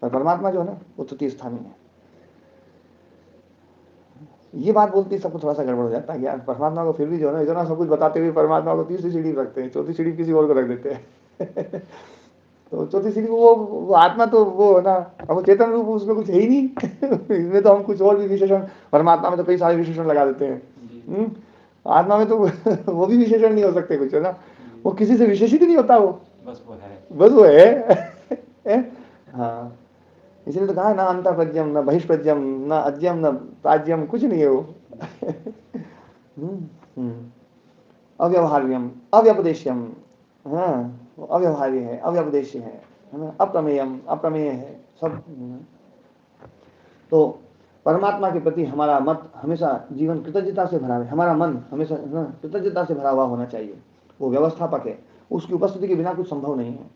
और परमात्मा जो है ना वो तृतीय स्थानीय है। ये बात बोलते ही सबको थोड़ा सा गड़बड़ हो जाता है यार, परमात्मा को फिर भी जो है ना इतना सब कुछ बताते हुए परमात्मा को तीसरी सीढ़ी रखते हैं, चौथी सीढ़ी किसी और को रख देते हैं। तो चौथी सीढ़ी वो आत्मा तो वो है ना, अब वो चेतन रूप उसमें कुछ है ही नहीं। इसमें तो हम कुछ और भी विशेषण, परमात्मा में तो कई सारे विशेषण लगा देते हैं। आत्मा में तो वो भी विशेषण नहीं हो सकते कुछ, है ना, वो किसी से विशेषित ही नहीं होता, वो बस वो है। बस वो है। हाँ, इसलिए तो कहा है ना, अंतर प्रज्ञम न बहिष्प्रज्ञम न अज्ञम न प्राज्यम, कुछ नहीं है वो। अव्यवहार्यम अव्यपदेश्यम, हाँ, वो अव्यवहार्य है, अव्यपदेश्य है ना, अप्रमेयम अप्रमेय है सब। तो परमात्मा के प्रति हमारा मत हमेशा जीवन कृतज्ञता से भरा है, हमारा मन हमेशा ना कृतज्ञता से भरा हुआ होना चाहिए। वो व्यवस्थापक है, उसकी उपस्थिति के बिना कुछ संभव नहीं है।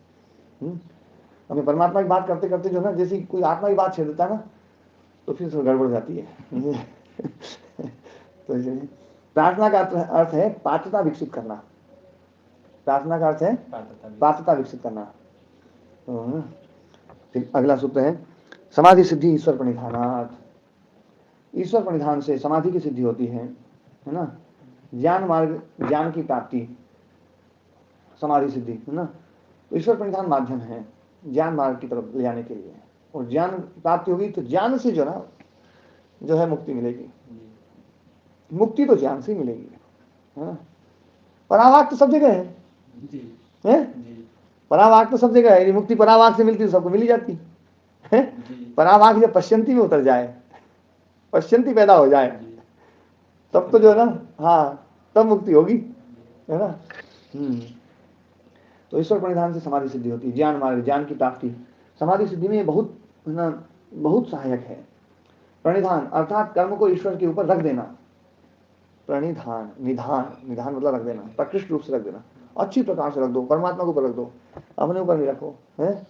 हमें परमात्मा की बात करते करते जो ना, जैसी कोई आत्मा की बात छेड़ देता है ना, तो फिर सब गड़बड़ जाती है। तो प्रार्थना का अर्थ है पात्रता विकसित करना। प्रार्थना का अर्थ है पात्रता विकसित करना। तो फिर अगला सूत्र है समाधि सिद्धि ईश्वर प्रणिधानात्। ईश्वर प्रणिधान से समाधि की सिद्धि होती है ना। ज्ञान मार्ग, ज्ञान की प्राप्ति, समाधि सिद्धि, है ना। तो ईश्वर प्रणिधान माध्यम है ज्ञान मार्ग की तरफ ले जाने के लिए, और ज्ञान प्राप्ति होगी तो ज्ञान से जो ना जो है मुक्ति मिलेगी। मुक्ति तो ज्ञान से ही मिलेगी, है ना। परावाक तो सब जगह है, परावाक तो सब जगह है। मुक्ति परावाक से मिलती तो सबको मिल ही जाती है। परावाक जब पश्यंती में उतर जाए, पश्यंती पैदा हो जाए, तब तो जो है ना, हाँ, तब मुक्ति होगी, है ना। तो ईश्वर प्रणिधान से समाधि सिद्धि होती है, ज्ञान मार्ग, ज्ञान की प्राप्ति समाधि सिद्धि में बहुत ना बहुत सहायक है। प्रणिधान अर्थात कर्म को ईश्वर के ऊपर रख देना। प्रणिधान, निधान, निधान मतलब रख देना, प्रकृष्ट रूप से रख देना, अच्छी प्रकार से रख दो, परमात्मा के ऊपर रख दो, अपने ऊपर नहीं रखो, है।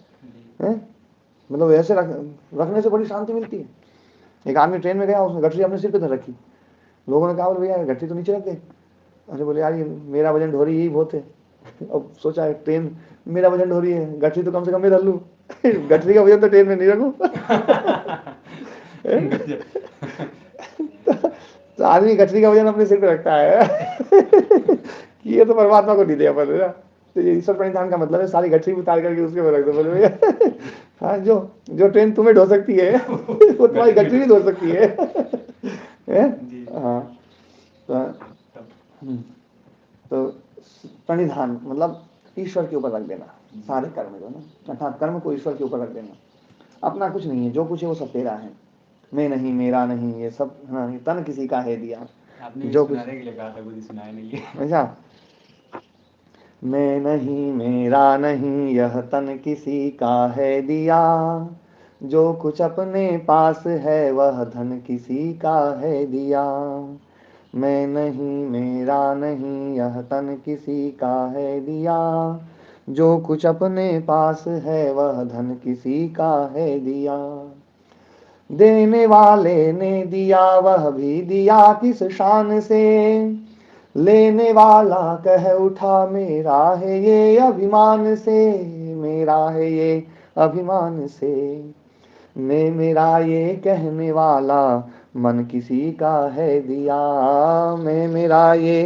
मतलब ऐसे रखने से बड़ी शांति मिलती है। एक आदमी ट्रेन में गया, उसने गठरी अपने सिर पे धर रखी। लोगों ने कहा बोले भैया गठरी तो नीचे रख दे। अरे बोले यार ये मेरा वजन ढो रही, यही बहुत है। अब सोचा है ट्रेन मेरा वजन ढो रही है, गठरी तो कम से कम मैं धर लूं। गठरी का वजन तो ट्रेन में नहीं रखूं। तो आदमी गठरी का वजन अपने सिर पे रखता है। ये तो परमात्मा को नहीं दिया पर, है ना। तो ये ईश्वर प्रणिधान का मतलब है सारी गठरी उतार करके उसके ऊपर रख दो। बोले भैया हाँ, जो ट्रेन तुम्हें ढो सकती है वो तुम्हारी गठरी भी ढो सकती है। हाँ, तो प्रणिधान मतलब ईश्वर के ऊपर रख देना सारे कर्म जो ना, अर्थात कर्म को ईश्वर के ऊपर रख देना। अपना कुछ नहीं है, जो कुछ है वो सब तेरा है, मैं नहीं मेरा नहीं, ये सब हाँ, ये तन किसी का है दिया। आपने जो कुछ सुनाने के लिए कहा था, कुछ सुनाया नहीं है। अच्छा, मैं नहीं मेरा नहीं यह तन किसी का है दिया, जो कुछ अपने पास है वह धन किसी का है दिया। मैं नहीं मेरा नहीं यह तन किसी का है दिया, जो कुछ अपने पास है वह धन किसी का है दिया। देने वाले ने दिया वह भी दिया किस शान से, लेने वाला कह उठा मेरा है ये अभिमान से, मेरा है ये अभिमान से। मैं मेरा ये कहने वाला मन किसी का है दिया, मैं मेरा ये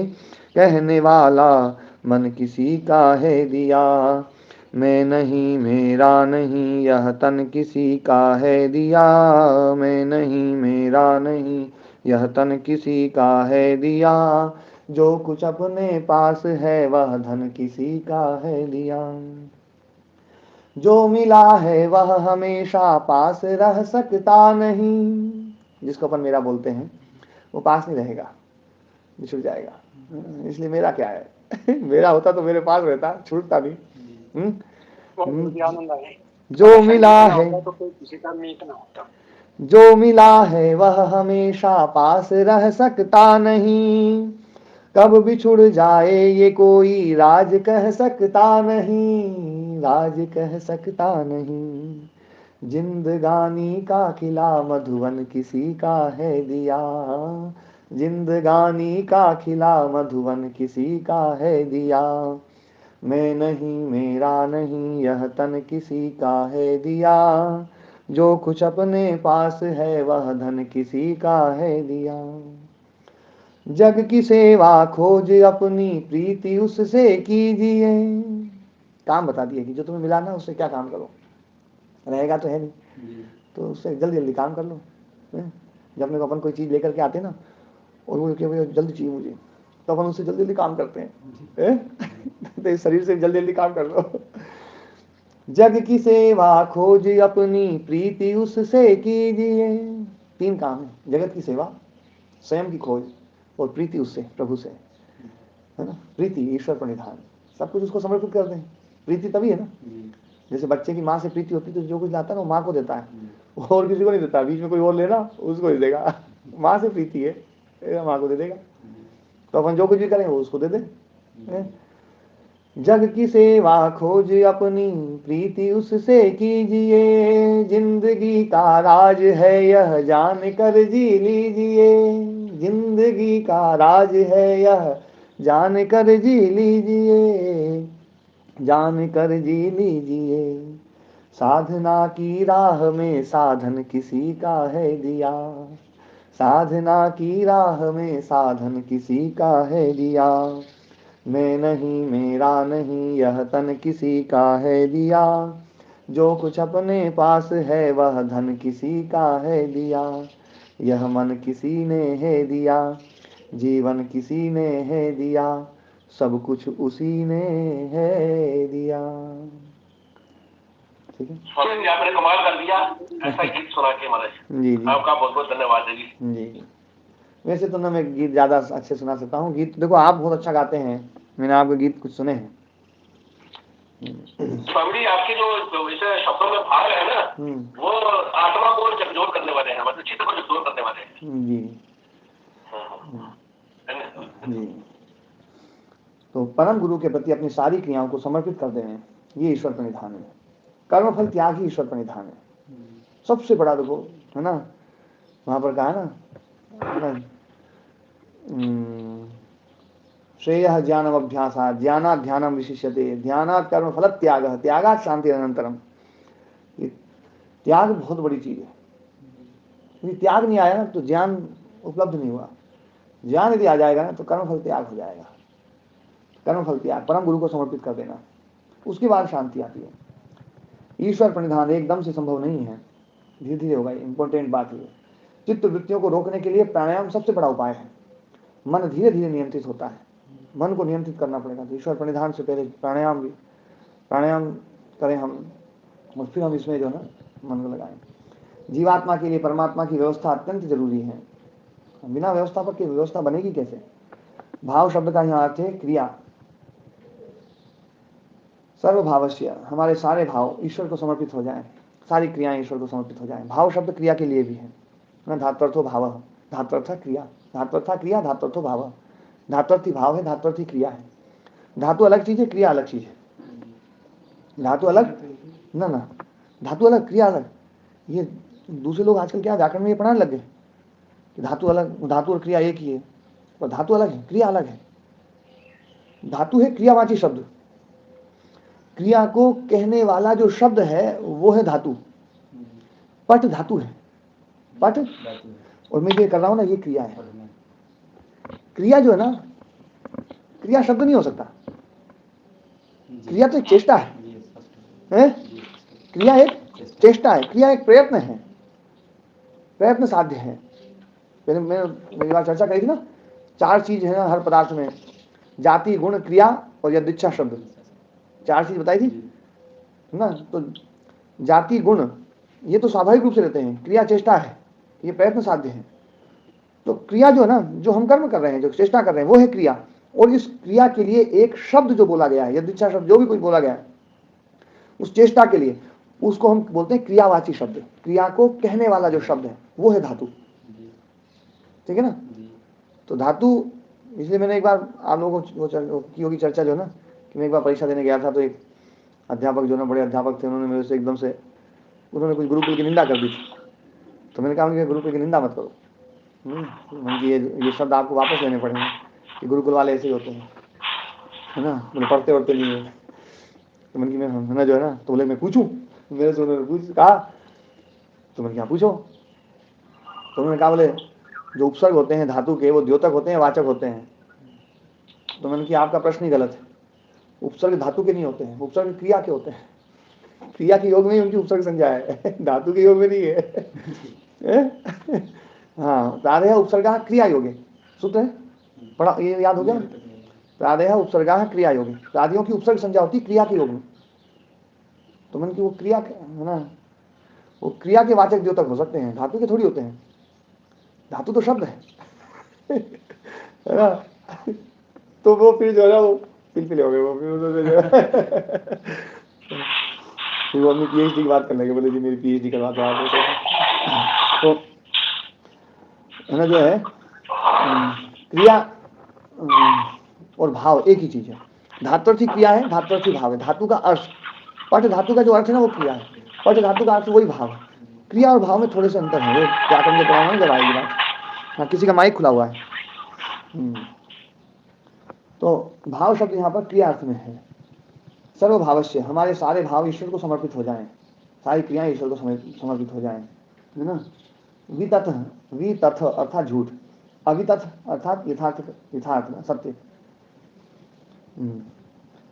कहने वाला मन किसी का है दिया। मैं नहीं मेरा नहीं यह तन किसी का है दिया, मैं नहीं मेरा नहीं यह तन किसी का है दिया, जो कुछ अपने पास है वह धन किसी का है दिया। जो मिला है वह हमेशा पास रह सकता नहीं, जिसको अपन मेरा बोलते हैं वो पास नहीं रहेगा, बिछुड़ जाएगा। इसलिए मेरा क्या है। मेरा होता तो मेरे पास रहता, छूटता नहीं। जो मिला है तो कोई किसी का मीत ना होता। जो मिला है वह हमेशा पास रह सकता नहीं, कब बिछुड़ जाए ये कोई राज कह सकता नहीं, राज कह सकता नहीं। जिंदगानी का किला मधुवन किसी का है दिया, जिंदगानी का खिला मधुवन किसी का है दिया। मैं नहीं मेरा नहीं यह तन किसी का है दिया, जो कुछ अपने पास है वह धन किसी का है दिया। जग की सेवा खोज अपनी प्रीति उससे कीजिए, काम बता दिए कि जो तुम्हें मिला ना उससे क्या काम करो, रहेगा तो है नहीं, तो उससे जल्दी जल्दी काम कर लो। जब अपने को अपन कोई चीज़ लेकर के आते ना और वो जल्दी चाहिए मुझे, तो अपन उससे जल्दी जल्दी काम करते हैं। तो इस शरीर से जल्दी जल्दी काम कर लो। जग की सेवा खोज अपनी प्रीति उससे कीजिए। 3 काम है, जगत की सेवा, स्वयं की खोज और प्रीति उससे, प्रभु से, है ना। प्रीति ईश्वर प्रणिधान, सब कुछ उसको समर्पित कर दें। प्रीति तभी है ना, जैसे बच्चे की माँ से प्रीति होती है तो जो कुछ लाता है ना वो माँ को देता है, और किसी को नहीं देता। बीच में कोई और लेना उसको नहीं देगा। माँ से प्रीति है, माँ को दे देगा। तो अपन जो कुछ भी करें वो उसको दे दे। जग की सेवा खोज अपनी प्रीति उससे कीजिए। जिंदगी का राज है यह जान कर जी लीजिए। जिंदगी का राज है यह जान कर जी लीजिए। जान कर जी लीजिए। साधना की राह में साधन किसी का है दिया। साधना की राह में साधन किसी का है दिया। मैं नहीं मेरा नहीं यह तन किसी का है दिया। जो कुछ अपने पास है वह धन किसी का है दिया। यह मन किसी ने है दिया। जीवन किसी ने है दिया। सब कुछ उसी ने है दिया। ठीक है स्वामी जी, आपने कमाल कर दिया ऐसा गीत सुना के महाराज। जी जी आपका बहुत बहुत धन्यवाद है जी। जी। वैसे तो ना मैं गीत ज़्यादा अच्छे सुना सकता हूँ। गीत देखो आप बहुत अच्छा गाते हैं, मैंने आपके गीत कुछ सुने हैं। स्वामी जी, आपके जो इसे शब्दों में भाव है ना, वो आत्मा को झकझोर करने वाले हैं, मतलब चित्त को झकझोर करने वाले हैं। जी धन्यवाद। जी। तो परम गुरु के प्रति अपनी सारी क्रियाओं को समर्पित कर दें, ये ईश्वर प्रणिधान है। कर्मफल त्याग ही ईश्वर प्रणिधान है। सबसे बड़ा देखो, है ना, वहां पर कहा ना, श्रेयः ज्ञानम अभ्यासात् ज्ञानात् ध्यानम विशिष्यते ध्यानात् कर्म फल त्यागः त्यागात् शांति अनंतरम। ये त्याग बहुत बड़ी चीज है। यदि त्याग नहीं आया ना तो ज्ञान उपलब्ध नहीं हुआ। ज्ञान यदि आ जाएगा ना तो कर्मफल त्याग हो जाएगा। कर्मफल त्याग, परम गुरु को समर्पित कर देना, उसके बाद शांति आती है। ईश्वर प्रणिधान एकदम से संभव नहीं है, धीरे धीरे होगा। इंपॉर्टेंट बात है, चित्त वृत्तियों को रोकने के लिए प्राणायाम सबसे बड़ा उपाय है। मन धीरे धीरे नियंत्रित होता है, मन को नियंत्रित करना पड़ेगा। तो ईश्वर प्रणिधान से पहले प्राणायाम करें हम, और फिर हम इसमें जो है ना मन को लगाएं। जीवात्मा के लिए परमात्मा की व्यवस्था अत्यंत जरूरी है। बिना व्यवस्था पर की व्यवस्था बनेगी कैसे। भाव शब्द का यहाँ अर्थ है क्रिया। सर्वभावस्य, हमारे सारे भाव ईश्वर को समर्पित हो जाएं, सारी क्रियाएं ईश्वर को समर्पित हो जाएं। भाव शब्द क्रिया के लिए भी है ना। धात्वर्थो भाव, धात्वर्थ क्रिया, धात्वर्था क्रिया, धात्वर्थो भाव। धात्वर्थी भाव है, धात्वर्थी क्रिया है। धातु अलग चीज है, क्रिया अलग चीज है। धातु अलग ना ना, धातु अलग क्रिया अलग। ये दूसरे लोग आजकल क्या व्याकरण में ये पढ़ाने लगे कि धातु अलग, धातु और क्रिया एक ही है, और धातु अलग है, क्रिया अलग है। धातु है क्रियावाची शब्द, क्रिया को कहने वाला जो शब्द है वो है धातु। पट धातु है, पट, और मैं ये कर रहा हूं ना ये क्रिया है। क्रिया जो है ना, क्रिया शब्द नहीं हो सकता। क्रिया तो एक चेष्टा है, क्रिया एक चेष्टा है, क्रिया एक प्रयत्न है, प्रयत्न साध्य है। पहले मेरी बात चर्चा करी थी ना, 4 चीज है ना हर पदार्थ में, जाति गुण क्रिया और यदिच्छा शब्द, 4 चीज बताई थी ना। तो जाति गुण ये तो स्वाभाविक रूप से रहते हैं, क्रिया चेष्टा है, ये प्रयत्न साध्य है। तो क्रिया जो है ना, जो हम कर्म कर रहे हैं, जो चेष्टा कर रहे हैं वो है क्रिया। और इस क्रिया के लिए एक शब्द जो बोला गया है, यदिच्छा शब्द जो भी कुछ बोला गया है उस चेष्टा के लिए, उसको हम बोलते हैं क्रियावाची शब्द। क्रिया को कहने वाला जो शब्द है वो है धातु। ठीक है ना। तो धातु, इसलिए मैंने एक बार आप लोगों को की होगी चर्चा जो है ना, कि मैं एक बार परीक्षा देने गया था, तो एक अध्यापक जो ना, बड़े अध्यापक थे, उन्होंने मेरे से एकदम से उन्होंने कुछ गुरुकुल की निंदा कर दी थी। तो मैंने कहा उनके गुरुकुल की निंदा मत करो, ये शब्द आपको वापस लेने पड़ेंगे कि गुरुकुल वाले ऐसे ही होते हैं, है ना, मैंने पढ़ते वढ़ते नहीं है। तो मैंने मैं है ना जो है ना, तो बोले मैं पूछूं, मेरे से उन्होंने कहा, तो मैंने क्या पूछो। तो उन्होंने कहा बोले जो उपसर्ग होते हैं धातु के वो द्योतक होते हैं वाचक होते हैं। तो मैंने कि आपका प्रश्न ही गलत है। उपसर्ग धातु के नहीं होते हैं, उपसर्ग क्रिया के होते हैं। क्रिया के योग में ही उनकी उपसर्ग संज्ञा है, धातु के योग में नहीं है। हाँ, प्रादेह उपसर्गा क्रिया योगे सूत्र है, पढ़ा, ये याद हो गया। प्रादेह उपसर्गा क्रिया योगे, प्रादियों की उपसर्ग संज्ञा होती क्रिया के योग में। तो मन की वो क्रिया है ना, वो क्रिया के वाचक द्योतक हो सकते हैं, धातु के थोड़ी होते हैं। धातु तो शब्द है ना। तो वो फिर जो है वो पिलपिल हो गए, वो फिर वो अपनी पीएचडी की बात करने के, बोले जी मेरी पीएचडी करवा दो आप। तो है ना, जो है क्रिया और भाव एक ही चीज है। धात्वर्थी क्रिया है, धात्वर्थी भाव है। धातु का अर्थ, पट धातु का जो अर्थ है ना वो क्रिया है, पट धातु का अर्थ वही भाव है। क्रिया और भाव में थोड़े से अंतर है, वो क्या करेंगे पढ़ाना जब आएगी बात। हाँ, किसी का माइक खुला हुआ है। तो भाव शब्द यहाँ पर क्रिया अर्थ में है। सर्वभावस्य, हमारे सारे भाव ईश्वर को समर्पित हो जाएं, सारी क्रियाएं ईश्वर को समर्पित हो जाएं, है ना। वितथ, वितथ अर्थात झूठ, अवितथ अर्थात यथार्थ सत्य।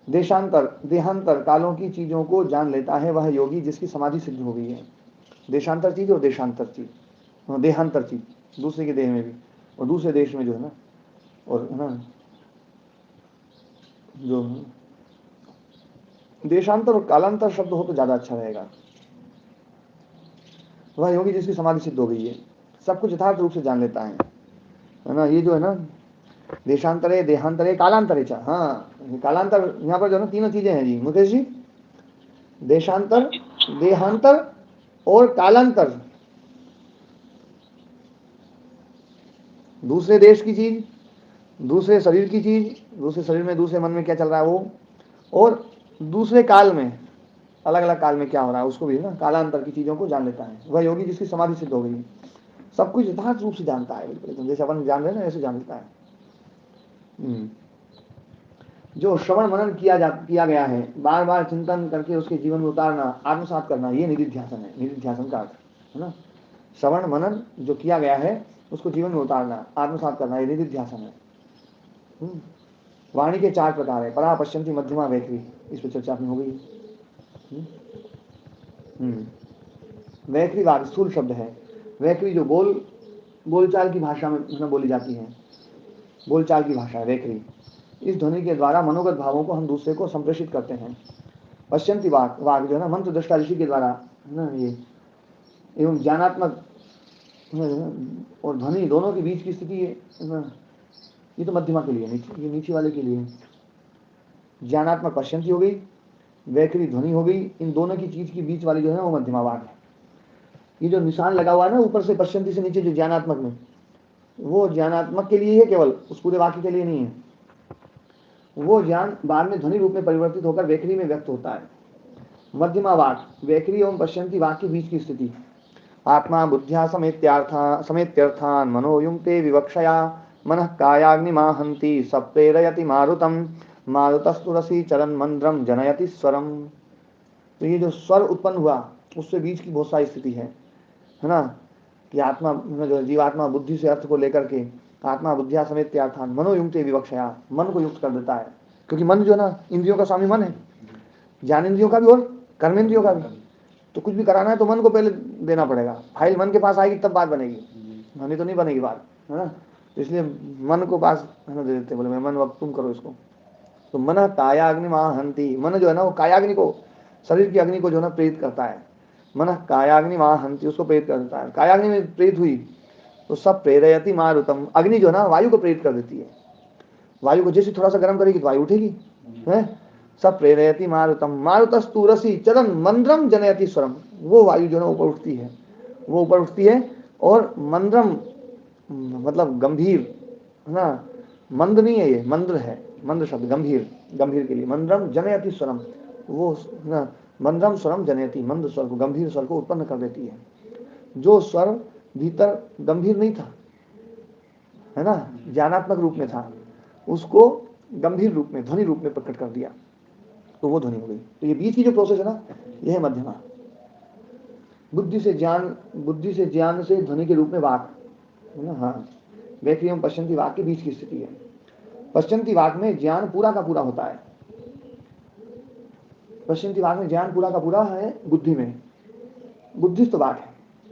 देशांतर, देहांतर कालों की चीजों को जान लेता है वह योगी जिसकी समाधि सिद्ध हो गई है। देशांतर चीज और देशांतर चीज, देहांतर चीज दूसरे के देह में भी और दूसरे देश में जो है ना, और है ना जो देशांतर और कालांतर शब्द हो तो ज्यादा अच्छा रहेगा। वह योगी जिसकी समाधि सिद्ध हो गई है, सब कुछ यथार्थ रूप से जान लेता है ना। ये जो है ना देशांतरे, देहांतरे, कालांतरे चा, हाँ कालांतर यहाँ पर जो है ना तीनों चीजें हैं जी मुकेश जी, देशांतर, देहांतर और कालांतर। दूसरे देश की चीज, दूसरे शरीर की चीज, दूसरे शरीर में दूसरे मन में क्या चल रहा है वो, और दूसरे काल में, अलग अलग काल में क्या हो रहा है उसको भी ना, कालांतर की चीजों को जान लेता है वह योगी जिसकी समाधि सिद्ध हो गई है। सब कुछ यथार्थ रूप से जानता है, बिल्कुल जैसे अपन जान रहे हैं ना ऐसे जान लेता है। जो श्रवण मनन किया गया है, बार बार चिंतन करके उसके जीवन में उतारना, आत्मसात करना, ये निधिध्यासन है। निधिध्यासन का अर्थ है ना, श्रवण मनन जो किया गया है उसको जीवन में उतारना, आत्मसात करना, ये निधिध्यासन है। वाणी के 4 प्रकार है, परा, पश्यंती, मध्यमा, वैखरी, इस पर चर्चा अपनी हो गई। वैखरी वाद स्थूल शब्द है। वैखरी जो बोलचाल की भाषा में बोली जाती है, बोलचाल की भाषा है वैखरी। इस ध्वनि के द्वारा मनोगत भावों को हम दूसरे को संप्रेषित करते हैं। पश्यंती वाग जो है ना, मंत्र दृष्टा ऋषि के द्वारा है ना, ये एवं ज्ञानात्मक और ध्वनि दोनों के बीच की स्थिति है ना, ये तो मध्यमा के लिए, ये नीचे वाले के लिए। ज्ञानात्मक पश्यंती हो गई, वैखरी ध्वनि हो गई, इन दोनों की चीज की बीच वाली जो है वो मध्यमा वाग है। ये जो निशान लगा हुआ है ना ऊपर से पश्यंती से नीचे, जो ज्ञानात्मक में, वो ज्ञानात्मक के लिए है केवल, उस पूरे वाक्य के लिए नहीं है। वो ज्ञान बाद में ध्वनि रूप में परिवर्तित होकर वैखरी में व्यक्त होता है। मध्यमा वाक, वैखरी एवं पश्यंती वाक के बीच की स्थिति। आत्मा बुद्ध्या समेत्यर्थान मनोयुक्ते विवक्षया मनः कायाग्निमाहन्ति सप्रेरयति मारुतम मारुतस्तुरसी चरण मंद्रम जनयति स्वरम। तो ये जो स्वर उत्पन्न हुआ उससे बीच की बहुत सारी स्थिति है ना, कि आत्मा जो जीवात्मा बुद्धि से अर्थ को लेकर के, आत्मा बुद्धिया समेत अर्थान मनोयुक्ते विवक्षया, मन को युक्त कर देता है, क्योंकि मन जो है ना इंद्रियों का स्वामी मन है, ज्ञानेंद्रियों का भी और कर्मेंद्रियों का भी। तो कुछ भी कराना है तो मन को पहले देना पड़ेगा, फाइल मन के पास आएगी तब बात बनेगी, नहीं तो नहीं बनेगी बात, है ना। तो इसलिए मन को पास है ना दे देते, बोले मैं मन अब तुम करो इसको। तो मन कायाग्नि माहंती, मन जो है ना वो कायाग्नि को, शरीर की अग्नि को जो है ना प्रेरित करता है। मन कायाग्नि माहंती, उसको प्रेरित कर देता है। कायाग्नि में प्रेरित हुई तो सब प्रेरयति मारुतम, अग्नि जो है ना वायु को प्रेरित कर देती है। वायु को जैसे थोड़ा सा गर्म करेगी तो वायु उठेगी, है। सब प्रेरयति मारुतम मारुतस्तुरसी चरण मंद्रम जनयति स्वरम, वो वायु जो है ना ऊपर उठती है, वो ऊपर उठती है और मंद्रम मतलब गंभीर, है ना, मंद नहीं है, ये मंद्र है, मंद्र शब्द गंभीर, गंभीर के लिए। मंद्रम जनयति स्वरम, वो ना मंद्रम स्वरम जनयति, मंद स्वर को, गंभीर स्वर को उत्पन्न कर देती है। जो स्वर भीतर गंभीर नहीं था, है ना, ज्ञानात्मक रूप में था, उसको गंभीर रूप में, ध्वनि रूप में प्रकट कर दिया, तो वो ध्वनि हो गई। तो ये बीच की जो प्रोसेस है ना, यह है मध्यमा। बुद्धि से ज्ञान से ध्वनि के रूप में वाक, है ना। हाँ, वैखरी एवं पश्यंती वाक के बीच की स्थिति है। पश्यंती वाक में ज्ञान पूरा का पूरा होता है, पश्चिमी वाक में ज्ञान पूरा का पूरा है बुद्धि में, बुद्धिस्त वाक है,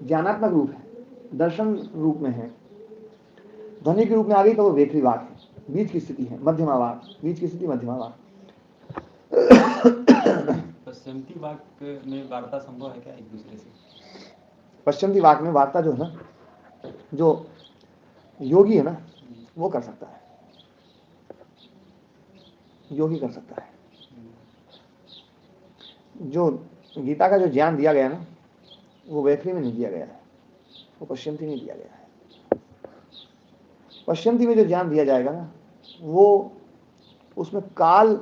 ज्ञानात्मक रूप है, दर्शन रूप में है। ध्वनि के रूप में आ गई तो वो वेखरी वाक है, बीच की स्थिति है, मध्यमा वाक, बीच की स्थिति मध्यमा वाक। पश्चिमी वाक में वार्ता संभव है क्या एक दूसरे से? पश्चिमी वाक में वार्ता जो है ना, जो योगी है ना वो कर सकता है, योगी कर सकता है। जो गीता का जो ज्ञान दिया गया ना वो वैखरी में नहीं दिया गया है, वो पश्चिमी में दिया गया है। पश्चिमी में जो ज्ञान दिया जाएगा ना वो उसमें काल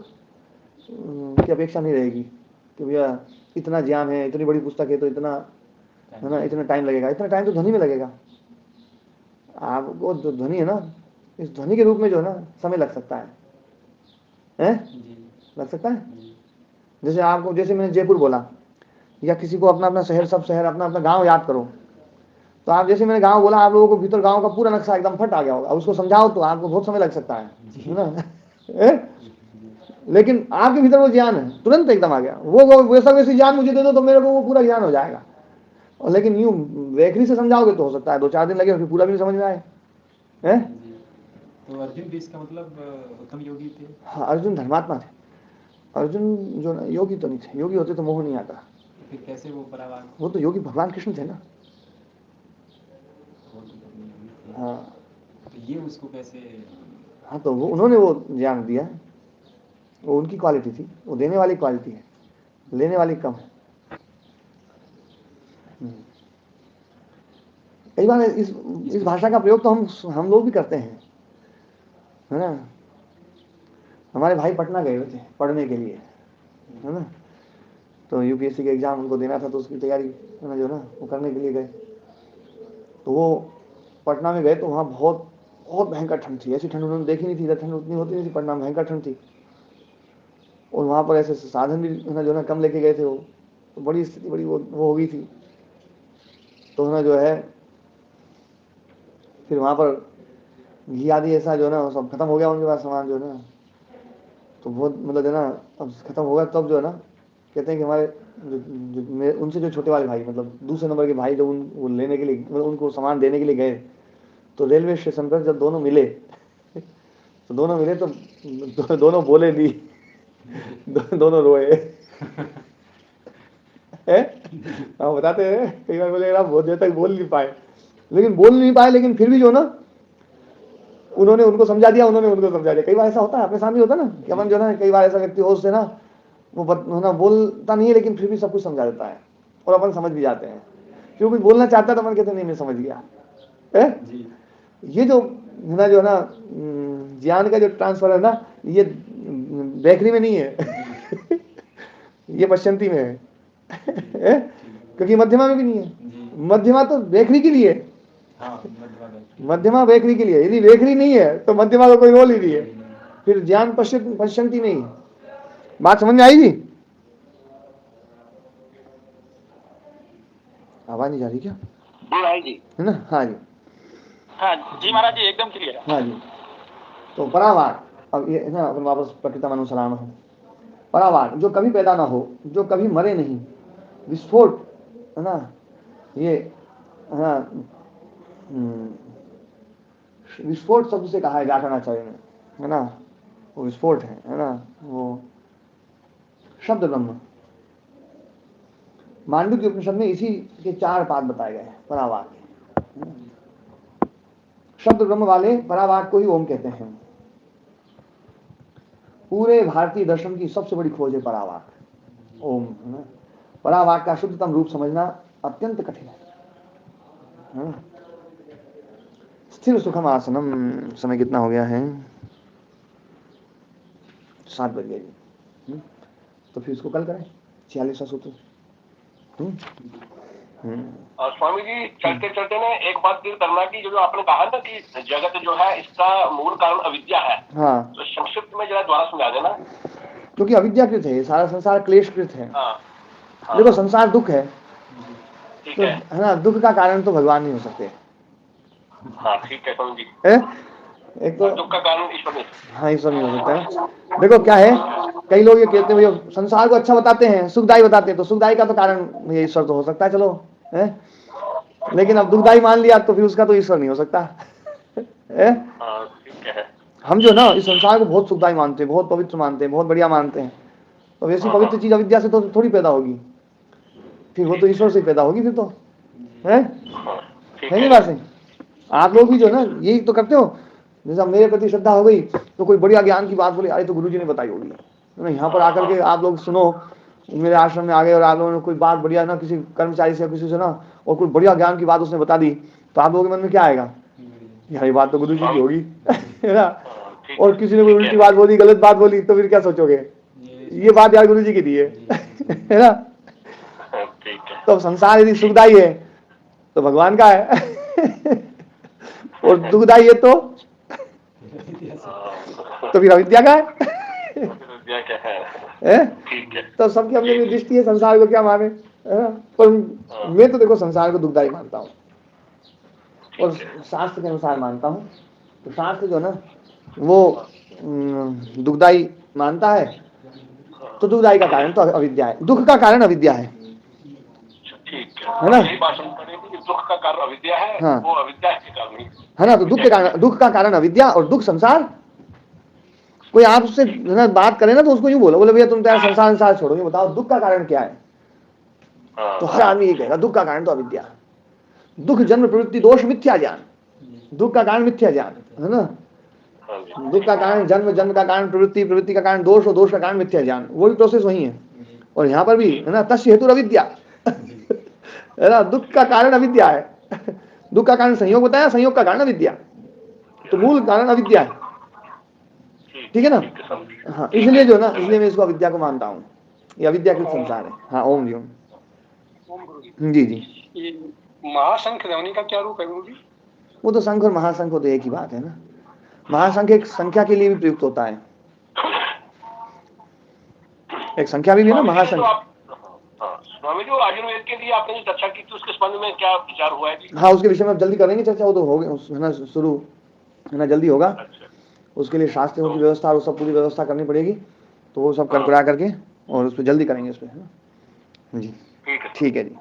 की अपेक्षा नहीं रहेगी कि भैया इतना ज्ञान है, इतनी बड़ी पुस्तक है तो इतना है ना, इतना टाइम लगेगा। इतना टाइम तो ध्वनि में लगेगा। आपको जो ध्वनि है ना, इस ध्वनि के रूप में जो है ना समय लग सकता है, लग सकता है। जैसे आपको, जैसे मैंने जयपुर बोला, या किसी को अपना अपना शहर, सब शहर अपना अपना गांव याद करो, तो आप जैसे मैंने गांव बोला, आप लोगों को भीतर गांव का पूरा नक्शा एकदम फट आ गया होगा। उसको समझाओ तो आपको बहुत समय लग सकता है ना। लेकिन आपके भीतर वो ज्ञान है, तुरंत एकदम आ गया। वो वैसा वैसी ज्ञान मुझे दे दो तो मेरे को वो पूरा ज्ञान हो जाएगा। और लेकिन यूं वैखरी से समझाओगे तो हो सकता है 2-4 दिन लगे, फिर पूरा भी नहीं समझ में आए। तो अर्जुन भी इसका मतलब उत्तम योगी थे? हाँ, अर्जुन धर्मात्मा थे। अर्जुन जो योगी तो नहीं थे, योगी होते तो मोह नहीं आता। फिर कैसे वो परावार? वो तो योगी भगवान कृष्ण थे ना। हाँ, तो ये उसको कैसे? हाँ, तो वो उन्होंने वो ज्ञान दिया, वो उनकी क्वालिटी थी, वो देने वाली क्वालिटी है, लेने वाली कम है। कई बार इस भाषा का प्रयोग तो हम लोग भी करते हैं, है ना। हमारे भाई पटना गए हुए थे पढ़ने के लिए, है ना। तो यूपीएससी का एग्जाम उनको देना था, तो उसकी तैयारी है ना, जो ना वो करने के लिए गए। तो वो पटना में गए तो वहाँ बहुत बहुत भयंकर ठंड थी। ऐसी ठंड उन्होंने देखी नहीं थी, इधर ठंड उतनी होती नहीं थी, पटना में भयंकर ठंड थी। और वहाँ पर ऐसे साधन भी है ना जो ना कम लेके गए थे। वो तो बड़ी स्थिति बड़ी वो हो गई थी। तो ना जो है फिर वहाँ पर घी आदि ऐसा जो ना सब खत्म हो गया उनके पास सामान जो ना, तो बहुत मतलब जो ना अब खत्म हो गया। तब जो है ना कहते हैं कि हमारे उनसे जो छोटे वाले भाई, मतलब दूसरे नंबर के भाई, जो वो लेने के लिए, मतलब उनको सामान देने के लिए गए, तो रेलवे स्टेशन पर जब दोनों मिले तो दोनों बोले नहीं, दोनों रोए। हम बताते हैं कई बार बोले आप बहुत देर तक बोल नहीं पाए, लेकिन फिर भी जो ना उन्होंने उनको समझा दिया, उन्होंने उनको समझा दिया। कई बार ऐसा होता है, अपने सामने होता है ना कि अपन जो ना, कई बार ऐसा व्यक्ति हो उससे ना वो ना बोलता नहीं है, लेकिन फिर भी सब कुछ समझा देता है और अपन समझ भी जाते हैं। क्यों कुछ बोलना चाहता है तो अपन कहते नहीं मैं समझ गया। ये जो है ना, जो ना ज्ञान का जो ट्रांसफर है ना, ये बेकरी में नहीं है। ये पश्चिमी में है। क्योंकि मध्यमा में भी नहीं है। मध्यमा तो बेकरी के लिए, मध्यमा बेकरी के लिए। यदि बेकरी नहीं है तो मध्यमा का कोई रोल ही नहीं है। फिर ज्ञान पश्चिमी नहीं। बात समझ में आई जी? आवाज नहीं जा रही क्या? जी है ना? हाँ जी, हाँ जी महाराज जी, एकदम क्लियर। हाँ जी। तो परावार, अब ये ना अपन वापस प्रकृतम अनुसराम हो। परावार जो कभी पैदा ना हो, जो कभी मरे नहीं, विस्फोट है ना, ये है ना, विस्फोट शब्द से कहा है व्याकरणाचार्य ने, है ना। वो विस्फोट है ना, वो शब्द ब्रह्म। मांडुक्य उपनिषद में इसी के 4 पाद बताए गए हैं परावार के। शब्द ब्रह्म वाले परावार को ही ओम कहते हैं। पूरे भारतीय दर्शन की सबसे बड़ी खोज है परावार, ओम। परावार का शुद्धतम रूप समझना अत्यंत कठिन है। स्थिर सुखम आसनम। समय कितना हो गया है? 7 बज गए। तो फिर इसको कल करें 46वां सूत्र। और स्वामी जी चलते चलते ना एक बात क्लियर करना की जो आपने कहा ना कि जगत जो है इसका मूल कारण अविद्या है। हाँ, तो संक्षिप्त में जरा द्वारा समझा देना। क्योंकि अविद्याकृत है, सारा संसार क्लेशकृत है। देखो संसार दुख है, तो है ना, दुख का कारण तो भगवान नहीं हो सकते। हाँ ठीक है स्वामी जी। एक तो दुख का कारण ईश्वर नहीं। हाँ, ईश्वर नहीं हो सकता है। देखो क्या है, कई लोग ये कहते हैं भैया संसार को अच्छा बताते हैं, सुखदाई बताते हैं, तो सुखदाई का तो कारण भैया ईश्वर तो हो सकता है, चलो है, लेकिन अब दुखदाई मान लिया तो फिर उसका तो ईश्वर नहीं हो सकता है? ठीक है। हम जो ना इस संसार को बहुत सुखदाई मानते हैं, बहुत पवित्र मानते हैं, बहुत बढ़िया मानते हैं, तो वैसी पवित्र चीज अविद्या से तो थोड़ी पैदा होगी, फिर वो तो ईश्वर से पैदा होगी फिर तो, है नहीं बात है? आप लोग भी जो ना यही तो करते हो, जैसा मेरे प्रति श्रद्धा हो गई तो कोई बढ़िया ज्ञान की बात बोले, अरे तो गुरुजी ने बताई होगी ना, यहाँ पर आकर के आप लोग सुनो, मेरे आश्रम में आ गए और आप लोगों ने कोई बात बढ़िया ना किसी कर्मचारी से किसी से ना, और कोई बढ़िया ज्ञान की बात उसने बता दी, तो आप लोगों के मन में क्या आएगा, यार ये बात तो गुरुजी की होगी है ना, और किसी ने कोई उल्टी बात बोली, गलत बात बोली, तो फिर क्या सोचोगे, ये बात यार गुरुजी की दी है ना। तो संसार यदि सुखदाई है तो भगवान का है और दुखदाई है तो फिर अविद्या का है। तो सबकी अपनी अपनी दृष्टि है, संसार को क्या माने, पर मैं तो देखो संसार को दुखदाई मानता हूँ और शास्त्र के अनुसार मानता हूँ। तो शास्त्र जो ना वो दुखदाई मानता है, तो दुखदाई का कारण तो अविद्या है, दुख का कारण अविद्या है ना, दुख का कारण अविद्या है। हाँ। वो अविद्या के कारण है ना, तो दुख का कारण अविद्या और दुख संसार। कोई आपसे ना बात करे ना तो उसको यूं बोले भैया तुम तो यार संसार छोड़ोगे, बताओ दुख का कारण क्या है, तो हर आदमी ये कहेगा दुख का कारण तो अविद्या, दुख जन्म प्रवृत्ति दोष मिथ्या ज्ञान, दुख का कारण मिथ्या ज्ञान है ना, दुख का कारण जन्म, जन्म का कारण प्रवृत्ति, प्रवृत्ति का कारण दोष और दोष का कारण मिथ्या ज्ञान, वही प्रोसेस वही है। और यहाँ पर भी है ना, तस्य हेतु अविद्या है ना, दुख का कारण अविद्या है, दुख का कारण संयोग बताया, संयोग का कारण अविद्या, तो मूल कारण अविद्या है, ठीक है ना। हाँ, इसलिए जो ना, इसलिए मैं इसको अविद्या को मानता हूँ, ये अविद्या के संसार है। हाँ, ओम जी ओम जी जी। ये महाशंख ध्वनि का क्या रूप है गुरु जी? वो तो शंख और महाशंख हो तो एक ही बात है ना, महाशंख एक संख्या के लिए भी प्रयुक्त होता है, एक संख्या भी है ना महाशंख। स्वामी जी, आयुर्वेद के लिए आपने जो चर्चा की थी उसके संबंध में क्या विचार हुआ है जी? हाँ, उसके विषय में अब जल्दी करेंगे चर्चा, वो तो हो गया है ना, शुरू है ना, जल्दी होगा। अच्छा। उसके लिए शास्त्रों की व्यवस्था और सब पूरी व्यवस्था करनी पड़ेगी, तो वो सब कर करा करके और उस पर जल्दी करेंगे, उस पर, है ना जी। ठीक है जी।